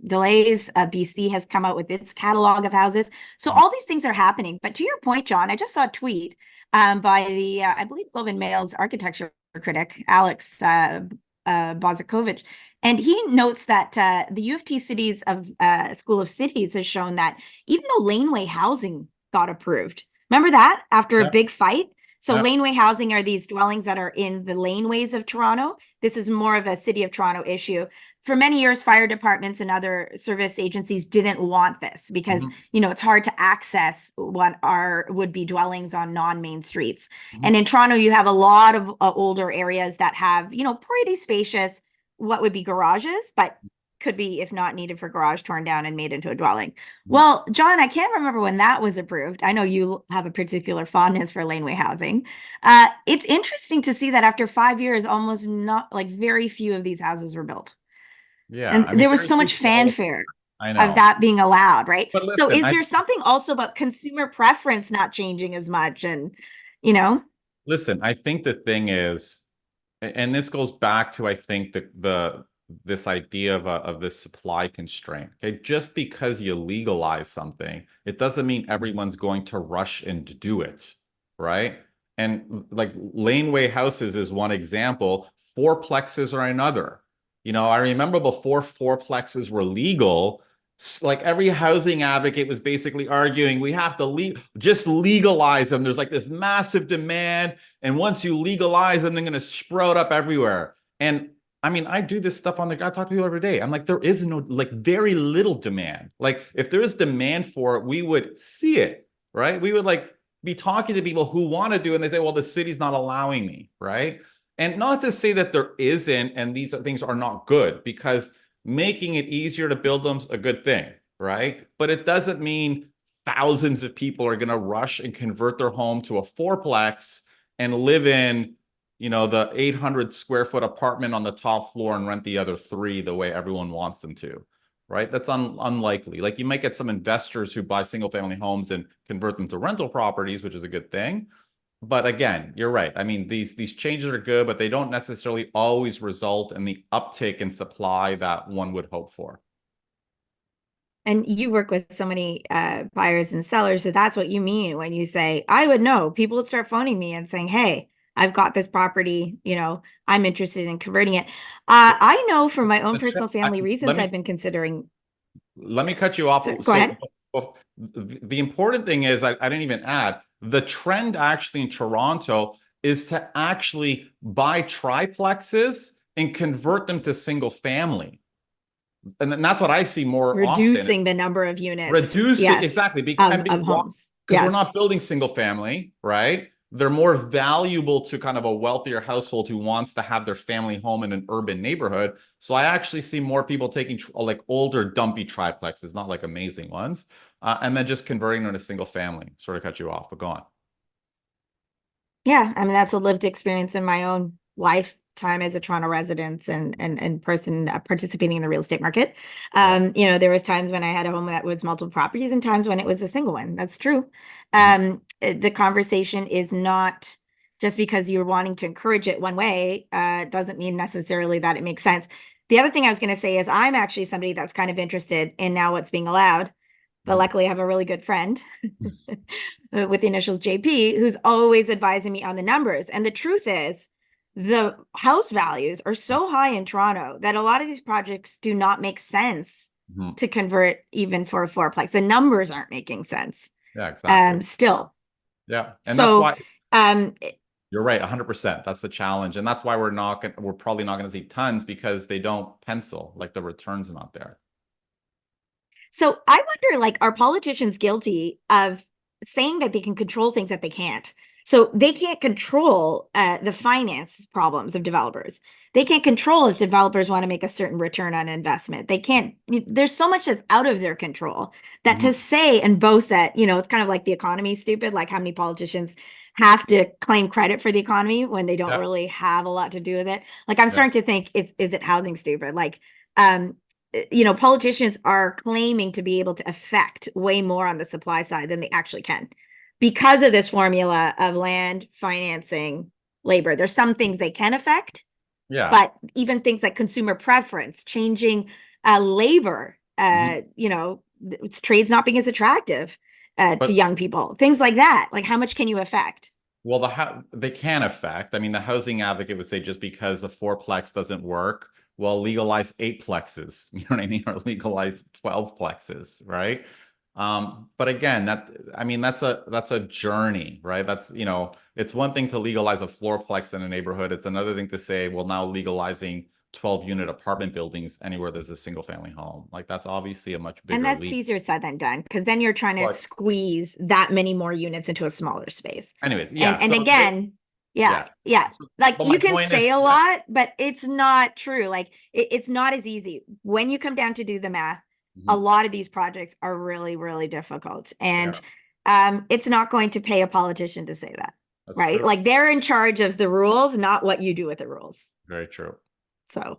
delays. BC has come out with its catalog of houses. So all these things are happening. But to your point, John, I just saw a tweet by the, I believe, Globe and Mail's architecture critic, Alex Bozakovich. And he notes that the U of T Cities of School of Cities has shown that even though laneway housing got approved, remember that after a big fight? So laneway housing are these dwellings that are in the laneways of Toronto. This is more of a City of Toronto issue. For many years, fire departments and other service agencies didn't want this because, it's hard to access what are would-be dwellings on non-main streets. And in Toronto, you have a lot of older areas that have, pretty spacious, what would be garages, but could be, if not needed for garage, torn down and made into a dwelling. Well, John, I can't remember when that was approved. I know you have a particular fondness for laneway housing. It's interesting to see that after 5 years, almost not like very few of these houses were built. Yeah. And I mean, there was so much fanfare I of know. that being allowed, right? But So listen, is there something also about consumer preference not changing as much? And, listen, I think the thing is, and this goes back to, I think, this idea of this supply constraint. Okay, just because you legalize something, it doesn't mean everyone's going to rush and do it, right? And like laneway houses is one example. Fourplexes are another. I remember before fourplexes were legal, like every housing advocate was basically arguing we have to just legalize them. There's like this massive demand, and once you legalize them, they're going to sprout up everywhere. And I mean, I do this stuff I talk to people every day. I'm like, there is no, like, very little demand. Like, if there is demand for it, we would see it, right? We would like be talking to people who want to do it, and they say, well, the city's not allowing me, right? And not to say that there isn't, and these things are not good, because making it easier to build them's a good thing, right? But it doesn't mean thousands of people are going to rush and convert their home to a fourplex and live in, the 800 square foot apartment on the top floor and rent the other 3 the way everyone wants them to, right? That's unlikely. Like, you might get some investors who buy single family homes and convert them to rental properties, which is a good thing. But again, you're right. I mean, these changes are good, but they don't necessarily always result in the uptick in supply that one would hope for. And you work with so many buyers and sellers, so that's what you mean when you say, I would know. People would start phoning me and saying, hey, I've got this property, I'm interested in converting it. I know from my own personal family reasons I've been considering. Let me cut you off. So, go ahead. The important thing is, I didn't even add, the trend actually in Toronto is to actually buy triplexes and convert them to single family. And that's what I see more often. Reducing the number of units. Reducing, yes, exactly. Of homes. Because we're not building single family, right? They're more valuable to kind of a wealthier household who wants to have their family home in an urban neighborhood. So I actually see more people taking like older dumpy triplexes, not like amazing ones, and then just converting them to single family. Sort of cut you off, but go on. Yeah, I mean, that's a lived experience in my own life time as a Toronto resident and person participating in the real estate market. You know, there was times when I had a home that was multiple properties and times when it was a single one. That's true. The conversation is not just because you're wanting to encourage it one way, doesn't mean necessarily that it makes sense. The other thing I was going to say is I'm actually somebody that's kind of interested in now what's being allowed. But luckily, I have a really good friend with the initials JP who's always advising me on the numbers. And the truth is, the house values are so high in Toronto that a lot of these projects do not make sense to convert even for a fourplex. The numbers aren't making sense. Yeah, exactly. Still. Yeah. And that's So, why you're right, 100%. That's the challenge. And that's why we're probably not going to see tons because they don't pencil, like the return's not there. So I wonder, like, are politicians guilty of saying that they can control things that they can't? So they can't control the finance problems of developers. They can't control if developers want to make a certain return on investment. They can't, there's so much that's out of their control that to say and boast that, you know, it's kind of like the economy stupid, like how many politicians have to claim credit for the economy when they don't really have a lot to do with it. Like I'm starting to think is it housing stupid? Like, you know, politicians are claiming to be able to affect way more on the supply side than they actually can because of this formula of land, financing, labor. There's some things they can affect, but even things like consumer preference, changing labor, you know, trades not being as attractive to young people, things like that. Like how much can you affect? Well, they can affect. I mean, the housing advocate would say just because the fourplex doesn't work, well, legalize 8plexes, you know what I mean, or legalize 12plexes, right? But again, that's a journey, right? That's, you know, it's one thing to legalize a floorplex in a neighborhood. It's another thing to say, well, now legalizing 12-unit apartment buildings anywhere there's a single family home. Like that's obviously a much bigger And that's leap. easier said than done because then you're trying to squeeze that many more units into a smaller space. Anyways, yeah. And again, yeah. Like But you my can point say is, a lot, but it's not true. Like it's not as easy. When you come down to do the math, a lot of these projects are really, really difficult. And it's not going to pay a politician to say that. That's right? true. Like they're in charge of the rules, not what you do with the rules. Very true. So,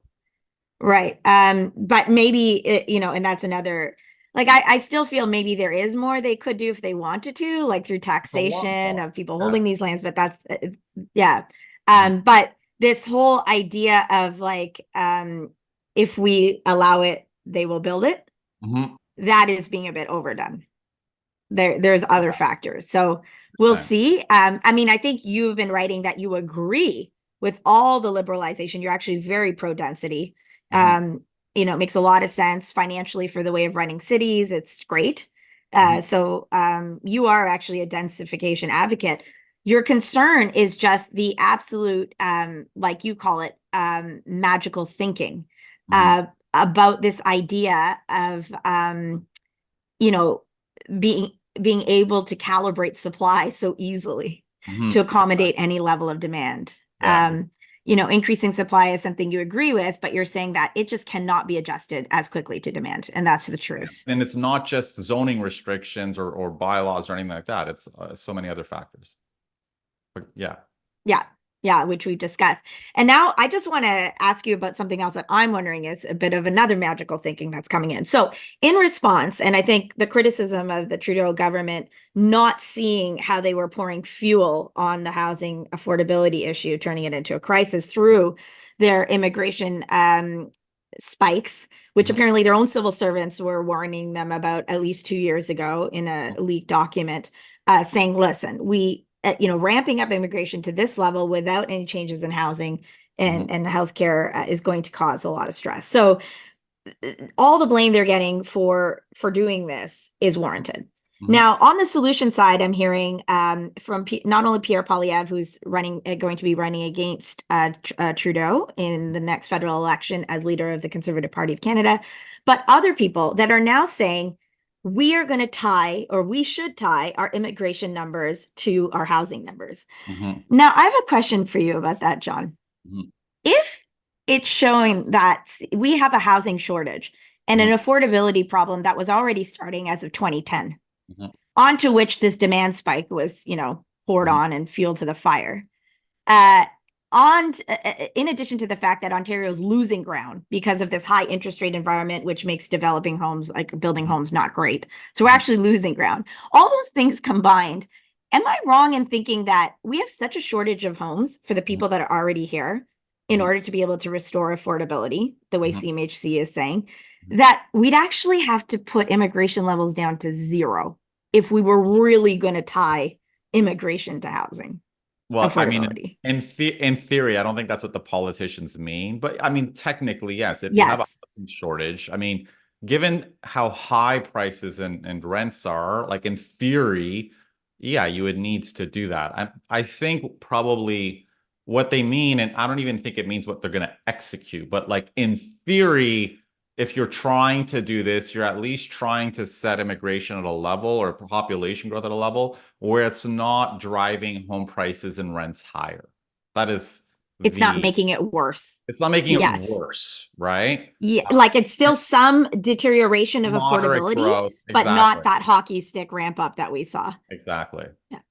right. But maybe you know, and that's another, like I still feel maybe there is more they could do if they wanted to, like through A lot taxation more. of people Yeah. holding these lands, but that's yeah. But this whole idea of like if we allow it, they will build it, that is being a bit overdone. There's other factors. So we'll see. I mean, I think you've been writing that you agree with all the liberalization. You're actually very pro density. You know, it makes a lot of sense financially for the way of running cities. It's great. So you are actually a densification advocate. Your concern is just the absolute, like you call it, magical thinking about this idea of, you know, being able to calibrate supply so easily to accommodate any level of demand. You know, increasing supply is something you agree with, but you're saying that it just cannot be adjusted as quickly to demand. And that's the truth. And it's not just zoning restrictions or bylaws or anything like that. It's so many other factors. But yeah. Yeah, which we've discussed. And now I just want to ask you about something else that I'm wondering is a bit of another magical thinking that's coming in. So in response, and I think the criticism of the Trudeau government not seeing how they were pouring fuel on the housing affordability issue, turning it into a crisis through their immigration spikes, which apparently their own civil servants were warning them about at least 2 years ago in a leaked document, saying, listen, you know, ramping up immigration to this level without any changes in housing and healthcare is going to cause a lot of stress. So all the blame they're getting for doing this is warranted. Now, on the solution side, I'm hearing from not only Pierre Poilievre, who's going to be running against Trudeau in the next federal election as leader of the Conservative Party of Canada, but other people that are now saying, we are going to tie, or we should tie, our immigration numbers to our housing numbers. Now, I have a question for you about that, John. If it's showing that we have a housing shortage and an affordability problem that was already starting as of 2010, onto which this demand spike was, you know, poured on and fuel to the fire, in addition to the fact that Ontario is losing ground because of this high interest rate environment, which makes developing homes, like building homes, not great. So we're actually losing ground. All those things combined, am I wrong in thinking that we have such a shortage of homes for the people that are already here in order to be able to restore affordability, the way CMHC is saying, that we'd actually have to put immigration levels down to zero if we were really going to tie immigration to housing Well, I mean, affordability? in theory, I don't think that's what the politicians mean, but I mean, technically, yes. If you have a Yes. housing shortage, I mean, given how high prices and rents are, like in theory, yeah, you would need to do that. I think probably what they mean, and I don't even think it means what they're going to execute, but like in theory, if you're trying to do this, you're at least trying to set immigration at a level or population growth at a level where it's not driving home prices and rents higher. That is It's not the, making it worse. it's not making it Yes. worse, right? Yeah, like it's still some deterioration of Moderate affordability, growth. but not Exactly. that hockey stick ramp up that we saw. Exactly. Yeah. Okay.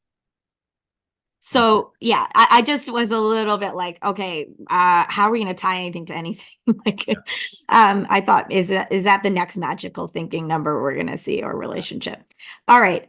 So yeah, I just was a little bit like, okay, how are we going to tie anything to anything? Like, Yeah. I thought, is that the next magical thinking number we're going to see or Yeah. relationship? All right.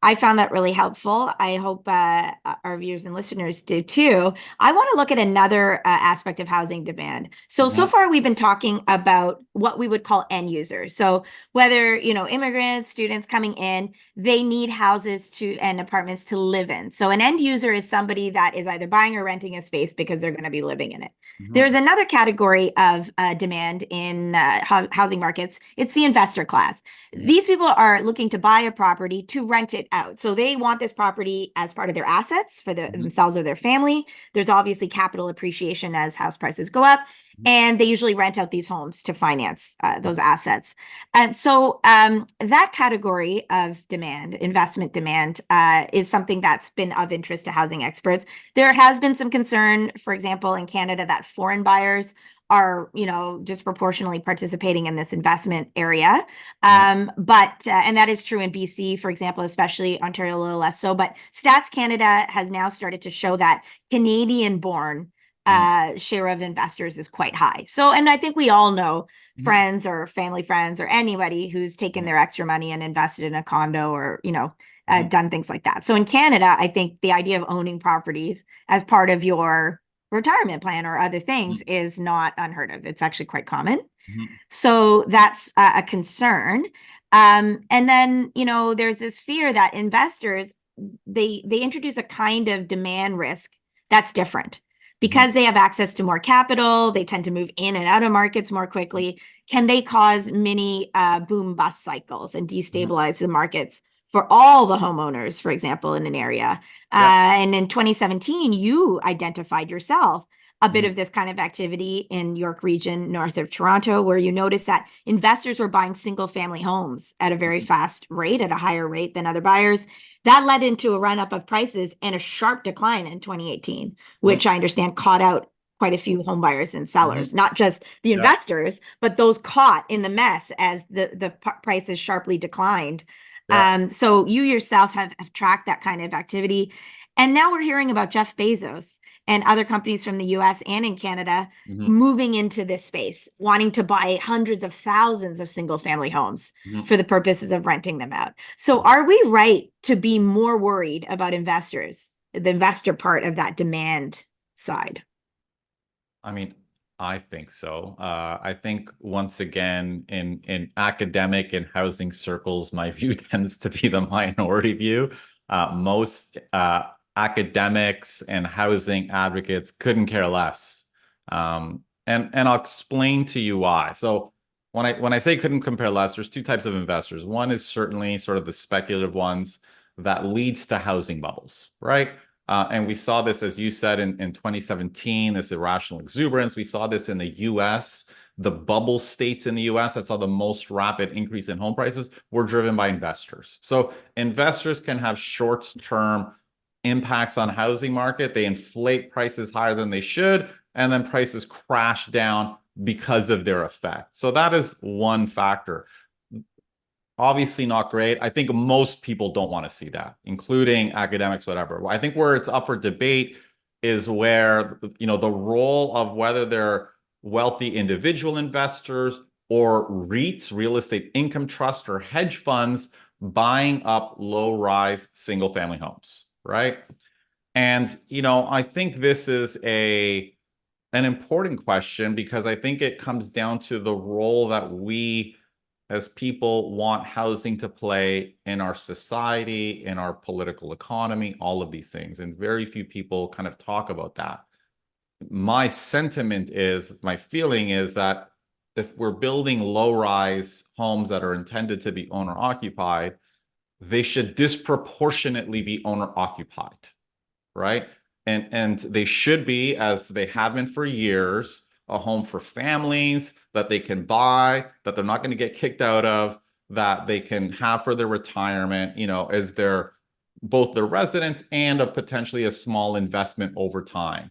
I found that really helpful. I hope our viewers and listeners do too. I want to look at another aspect of housing demand. So Mhm. far we've been talking about what we would call end users. So whether, immigrants, students coming in, they need houses and apartments to live in. So an end user is somebody that is either buying or renting a space because they're going to be living in it. There's Mhm. another category of demand in housing markets. It's the investor class. Mhm. These people are looking to buy a property to rent it out. So they want this property as part of their assets for Mhm. themselves or their family. There's obviously capital appreciation as house prices go up. And they usually rent out these homes to finance those assets. And so that category of demand, investment demand, is something that's been of interest to housing experts. There has been some concern, for example, in Canada, that foreign buyers are, disproportionately participating in this investment area. Mhm. And that is true in BC, for example, especially Ontario, a little less so. But Stats Canada has now started to show that Canadian born Mhm. share of investors is quite high. So, and I think we all know Mhm. friends or family friends or anybody who's taken Mhm. their extra money and invested in a condo or, Mhm. done things like that. So in Canada, I think the idea of owning properties as part of your retirement plan or other things Mhm. is not unheard of. It's actually quite common. Mhm. So that's a concern. And then, there's this fear that investors, they introduce a kind of demand risk that's different Mhm. because they have access to more capital. They tend to move in and out of markets more quickly. Can they cause mini boom bust cycles and Mhm. destabilize the markets for all the homeowners, for example, in an area? Yeah. And in 2017, you identified yourself a bit Mhm. of this kind of activity in York Region, north of Toronto, where you noticed that investors were buying single family homes at a very Mhm. fast rate, at a higher rate than other buyers. That led into a run up of prices and a sharp decline in 2018, Mhm. which I understand caught out quite a few home buyers and sellers, Mhm. not just the Yeah. investors, but those caught in the mess as the prices sharply declined. Yeah. So you yourself have tracked that kind of activity. And now we're hearing about Jeff Bezos and other companies from the US and in Canada Mhm. moving into this space, wanting to buy hundreds of thousands of single family homes Mhm. for the purposes of renting them out. So, Mhm. are we right to be more worried about investors, the investor part of that demand side? I mean, I think so. I think once again, in academic and housing circles, my view tends to be the minority view. Most academics and housing advocates couldn't care less. And I'll explain to you why. So when I say couldn't compare less, there's two types of investors. One is certainly sort of the speculative ones that leads to housing bubbles, right? And we saw this, as you said, in 2017, this irrational exuberance. We saw this in the US. The bubble states in the US that saw the most rapid increase in home prices were driven by investors. So investors can have short-term impacts on housing market. They inflate prices higher than they should, and then prices crash down because of their effect. So that is one factor. Obviously not great. I think most people don't want to see that, including academics, whatever. I think where it's up for debate is where, the role of whether they're wealthy individual investors or REITs, real estate income trust, or hedge funds buying up low-rise single-family homes, right? And, I think this is an important question because I think it comes down to the role that we as people want housing to play in our society, in our political economy, all of these things. And very few people kind of talk about that. My sentiment is, my feeling is that if we're building low-rise homes that are intended to be owner-occupied, they should disproportionately be owner-occupied, right? And they should be, as they have been for years, a home for families that they can buy, that they're not going to get kicked out of, that they can have for their retirement, as their both their residence and a potentially a small investment over time.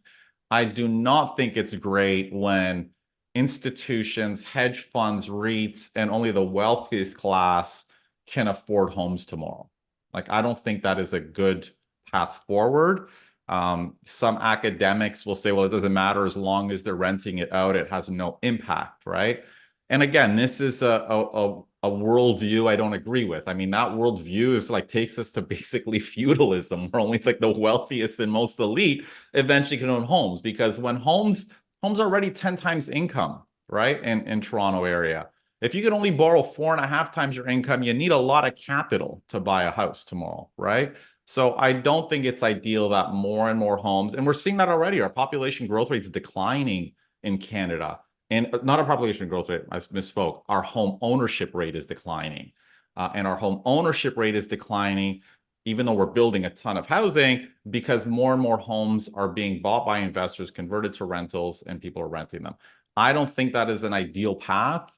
I do not think it's great when institutions, hedge funds, REITs, and only the wealthiest class can afford homes tomorrow. Like, I don't think that is a good path forward. Some academics will say, well, it doesn't matter as long as they're renting it out, it has no impact, right? And again, this is a worldview I don't agree with. I mean, that worldview is like takes us to basically feudalism, where only like the wealthiest and most elite eventually can own homes, because when homes are already 10 times income, right? In Toronto area. If you can only borrow 4.5 times your income, you need a lot of capital to buy a house tomorrow, right? So I don't think it's ideal that more and more homes, and we're seeing that already, our population growth rate is declining in Canada. And not a population growth rate, I misspoke. Our home ownership rate is declining. And our home ownership rate is declining, even though we're building a ton of housing, because more and more homes are being bought by investors, converted to rentals, and people are renting them. I don't think that is an ideal path.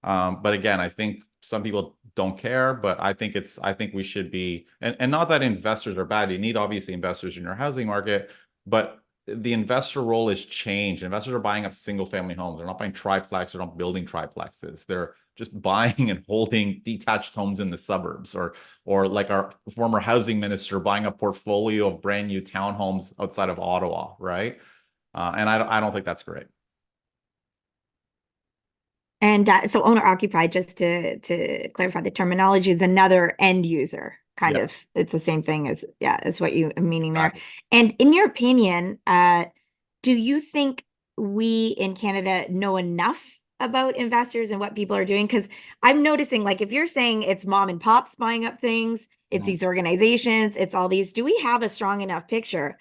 But again, I think some people don't care, but I think we should be, and not that investors are bad. You need obviously investors in your housing market, but the investor role has changed. Investors are buying up single family homes. They're not buying triplex. They're not building triplexes. They're just buying and holding detached homes in the suburbs, or like our former housing minister buying a portfolio of brand new townhomes outside of Ottawa, right? And I don't think that's great. And so owner occupied, just to clarify the terminology, is another end user kind Yeah, of. It's the same thing as, yeah, is what you are meaning there. exactly. And in your opinion, do you think we in Canada know enough about investors and what people are doing? Because I'm noticing, like, if you're saying it's mom and pops buying up things, it's Mhm. these organizations, it's all these, do we have a strong enough picture?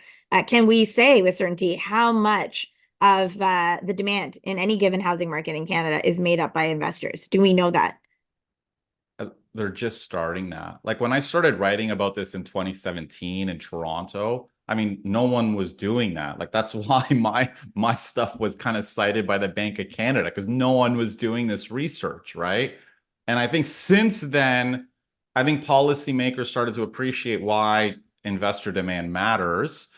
Can we say with certainty how much of the demand in any given housing market in Canada is made up by investors? Do we know that? They're just starting that. Like when I started writing about this in 2017 in Toronto, I mean, no one was doing that. Like that's why my stuff was kind of cited by the Bank of Canada, because no one was doing this research, right? And I think since then, I think policymakers started to appreciate why investor demand matters.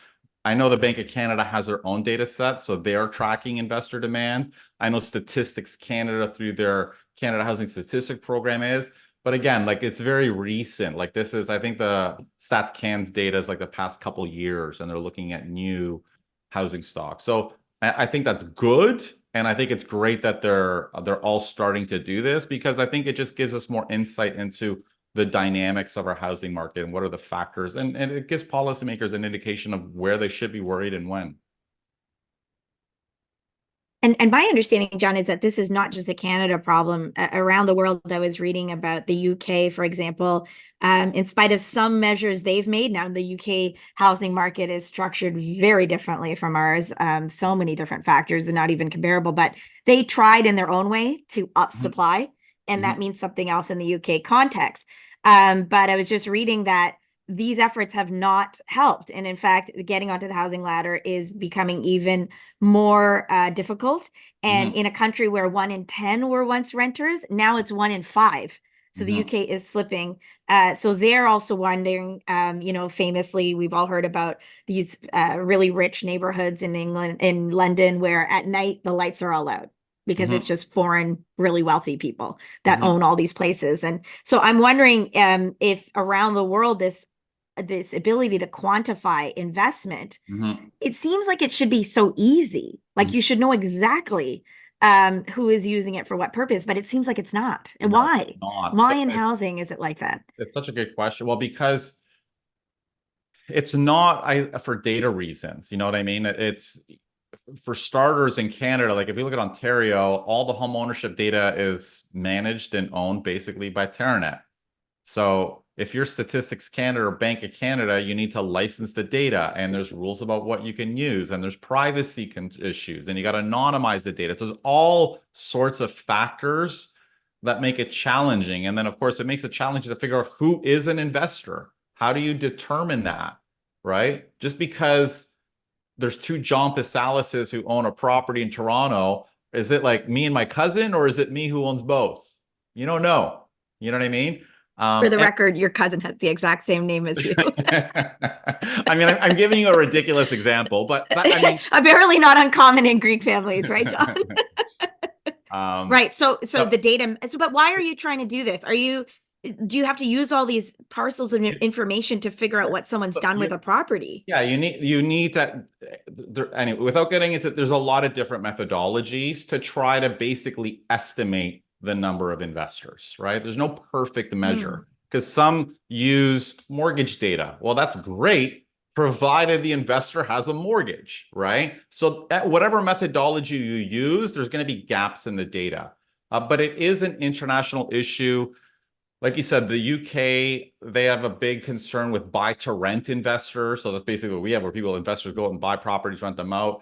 I know the Bank of Canada has their own data set, so they're tracking investor demand. I know Statistics Canada through their Canada Housing Statistic Program is. But again, like it's very recent. Like this is, I think the Stats Can's data is like the past couple years, and they're looking at new housing stock. So I think that's good, and I think it's great that they're all starting to do this, because I think it just gives us more insight into the dynamics of our housing market and what are the factors, and it gives policymakers an indication of where they should be worried and when. And my understanding, John, is that this is not just a Canada problem. Around the world, I was reading about the UK, for example. In spite of some measures they've made, now the UK housing market is structured very differently from ours. So many different factors, and not even comparable. But they tried in their own way to up Mhm. supply, and that Mhm. means something else in the UK context. But I was just reading that these efforts have not helped. And in fact, getting onto the housing ladder is becoming even more difficult. And Mhm. in a country where 1 in 10 were once renters, now it's 1 in 5. So the Mhm. UK is slipping. So they're also wondering, famously, we've all heard about these really rich neighborhoods in England, in London, where at night the lights are all out because it's Mhm. just foreign, really wealthy people that Mhm. own all these places. And so I'm wondering if around the world, this this ability to quantify investment, Mhm. it seems like it should be so easy. Like you should know exactly who is using it for what purpose, but it seems like it's not. And No, it's why? not. Why So in housing is it like that? it's such a good question. Well, because it's not for data reasons. You know what I mean? It's for starters in Canada, like if you look at Ontario, all the home ownership data is managed and owned basically by Terranet. So if you're Statistics Canada or Bank of Canada, you need to license the data, and there's rules about what you can use, and there's privacy issues, and you got to anonymize the data. So there's all sorts of factors that make it challenging. And then, of course, it makes it challenging to figure out who is an investor. How do you determine that, right? Just because there's two John Pasalises who own a property in Toronto, is it like me and my cousin, or is it me who owns both? You don't know. You know what I mean? For the And record, your cousin has the exact same name as you. I mean, I'm giving you a ridiculous example, but that, I mean, Apparently not uncommon in Greek families, right, John? um, Right. So so the data, so but why are you trying to do this? Do you have to use all these parcels of information to figure out what someone's done with a property? yeah, you need that. Anyway, without getting into, there's a lot of different methodologies to try to basically estimate the number of investors, right? There's no perfect Hmm. measure because some use mortgage data. Well, that's great, provided the investor has a mortgage, right? So whatever methodology you use, there's going to be gaps in the data. But it is an international issue. Like you said, the UK, they have a big concern with buy to rent investors. So that's basically what we have, where investors go out and buy properties, rent them out.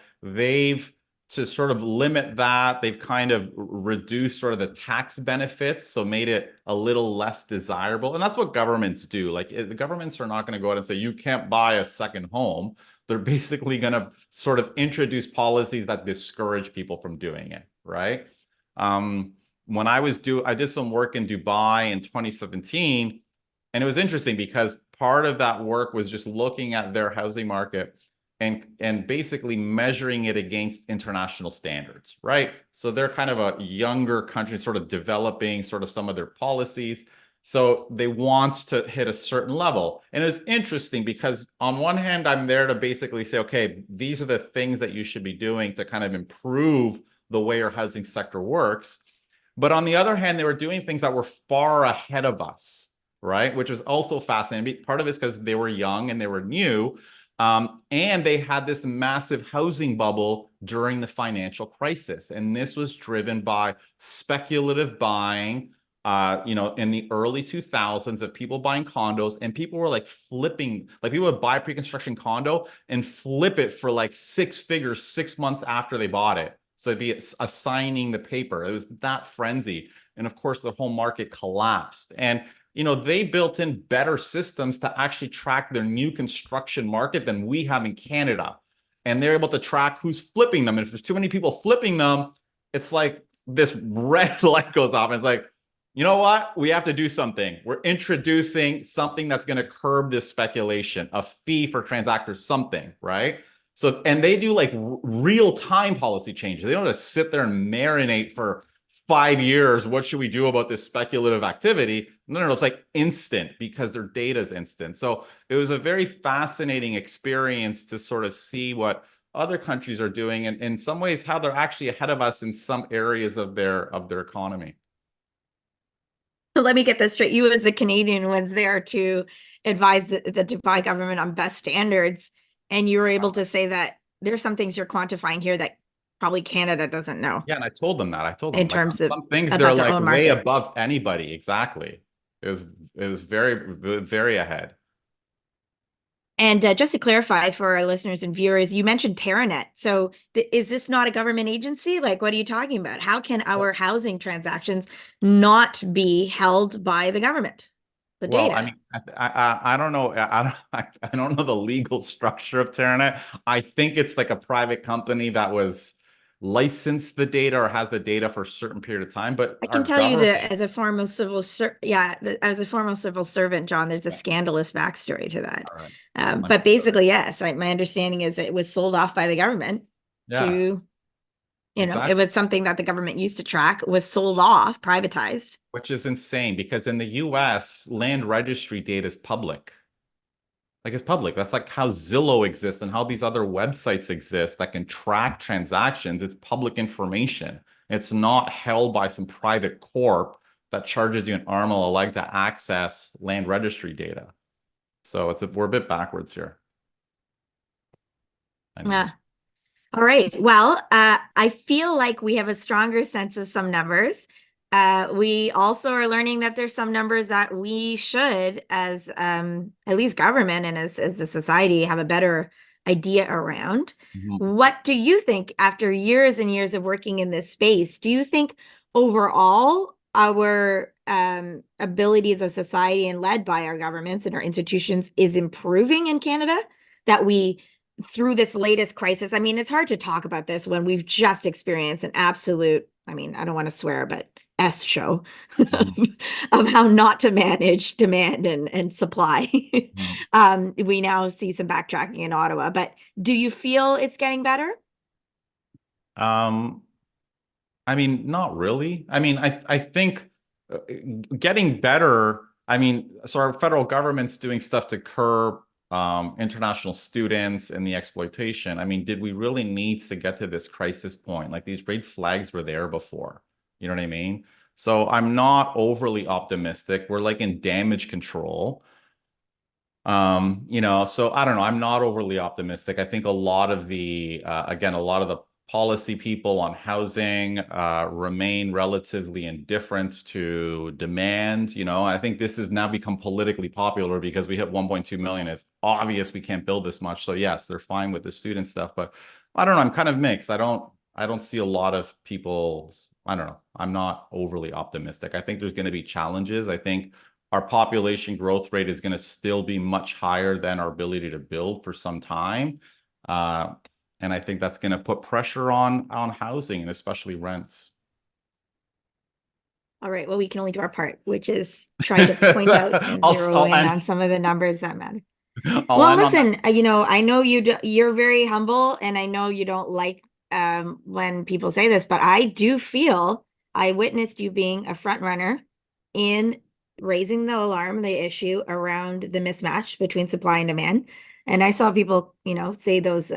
To sort of limit that, they've kind of reduced sort of the tax benefits, so made it a little less desirable. And that's what governments do. Like the governments are not going to go out and say, you can't buy a second home. They're basically going to sort of introduce policies that discourage people from doing it, right? When I did some work in Dubai in 2017, and it was interesting because part of that work was just looking at their housing market and basically measuring it against international standards, right? So they're kind of a younger country, sort of developing sort of some of their policies. So they want to hit a certain level. And it's interesting because on one hand, I'm there to basically say, okay, these are the things that you should be doing to kind of improve the way your housing sector works. But on the other hand, they were doing things that were far ahead of us, right? Which was also fascinating. Part of it is because they were young and they were new. And they had this massive housing bubble during the financial crisis. And this was driven by speculative buying, in the early 2000s, of people buying condos, and people were like flipping, like people would buy a pre-construction condo and flip it for like six figures 6 months after they bought it. So it'd be assigning the paper. It was that frenzy. And of course, the whole market collapsed. And they built in better systems to actually track their new construction market than we have in Canada. And they're able to track who's flipping them. And if there's too many people flipping them, it's like this red light goes off. And it's like, you know what? We have to do something. We're introducing something that's going to curb this speculation, a fee for transactors, something, right? So, and they do like real-time policy changes. They don't just sit there and marinate for 5 years. What should we do about this speculative activity? No, it's like instant because their data is instant. So it was a very fascinating experience to sort of see what other countries are doing, and in some ways how they're actually ahead of us in some areas of their economy. So let me get this straight. You, as the Canadian, was there to advise the Dubai government on best standards, and you were able to say that there's some things you're quantifying here that probably Canada doesn't know Yeah, and I told them that. I told them in like on terms of some things they're about their like own way market. above anybody. Exactly. It was very, very ahead. And just to clarify for our listeners and viewers, you mentioned Terranet. So is this not a government agency? Like, what are you talking about? How can our housing transactions not be held by the government? The Well, I data. mean, I don't know. I don't know the legal structure of Terranet. I think it's like a private company that was licensed the data or has the data for a certain period of time. But I can our tell you government, that as a former as a former civil servant, John, there's a scandalous backstory to that. all right, I'm But sure. basically, yes, my understanding is that it was sold off by the government Yeah, to, it exactly. was something that the government used to track, was sold off, privatized. Which is insane because in the US, land registry data is public. Like it's public. That's like how Zillow exists and how these other websites exist that can track transactions. It's public information. It's not held by some private corp that charges you an arm and a leg to access land registry data. So we're a bit backwards here. I mean, Yeah. All right. Well, I feel like we have a stronger sense of some numbers. We also are learning that there's some numbers that we should, as at least government and as a society, have a better idea around. mhm. What do you think after years and years of working in this space? Do you think overall our ability as a society and led by our governments and our institutions is improving in Canada? That we through this latest crisis. I mean, it's hard to talk about this when we've just experienced an absolute, I mean, I don't want to swear, but S show Mhm. of how not to manage demand and supply. Mhm. We now see some backtracking in Ottawa, but do you feel it's getting better? Um, I mean, not really. I mean, I think uh, getting better. I mean, so our federal government's doing stuff to curb international students and the exploitation. I mean, did we really need to get to this crisis point? Like these red flags were there before. You know what I mean? So I'm not overly optimistic. We're like in damage control. So I don't know. I'm not overly optimistic. I think a lot of again, a lot of the policy people on housing remain relatively indifferent to demand. I think this has now become politically popular because we hit 1.2 million. It's obvious we can't build this much. So yes, they're fine with the student stuff, but I don't know. I'm kind of mixed. I don't see a lot of people. I don't know. I'm not overly optimistic. I think there's going to be challenges. I think our population growth rate is going to still be much higher than our ability to build for some time. Uh, and I think that's going to put pressure on housing and especially rents. All right. Well, we can only do our part, which is try to point out and zero I'll in end on some of the numbers that matter. I'll Well, end on that. listen, I know you're very humble, and I know you don't like when people say this, but I do feel I witnessed you being a front runner in raising the alarm, the issue around the mismatch between supply and demand. And I saw people, say those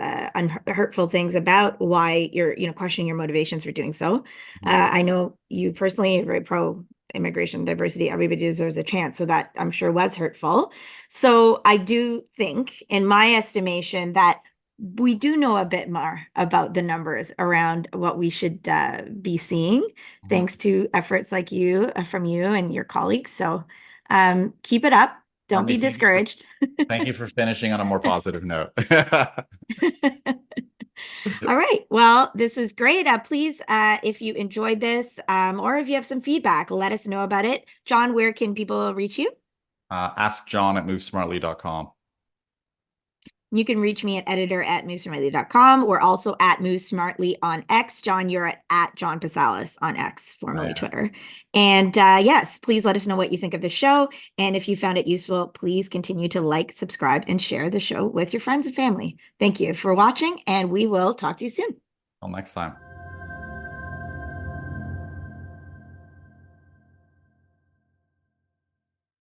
hurtful things about why you're, questioning your motivations for doing so. I know you personally are very pro immigration diversity. Everybody deserves a chance. So that I'm sure was hurtful. So I do think, in my estimation, that we do know a bit more about the numbers around what we should be seeing, Mhm. thanks to efforts like you, from you and your colleagues. So keep it up. Don't be Urmi, discouraged. thank you for finishing on a more positive note. All right. Well, this was great. Please, if you enjoyed this, or if you have some feedback, let us know about it. John, where can people reach you? Ask John at movesmartly.com. You can reach me at editor@movesmartly.com. We're also at Move Smartly on X. John, you're at John Pasalis on X, I formerly am. Twitter. And yes, please let us know what you think of the show. And if you found it useful, please continue to like, subscribe, and share the show with your friends and family. Thank you for watching, and we will talk to you soon. Till next time.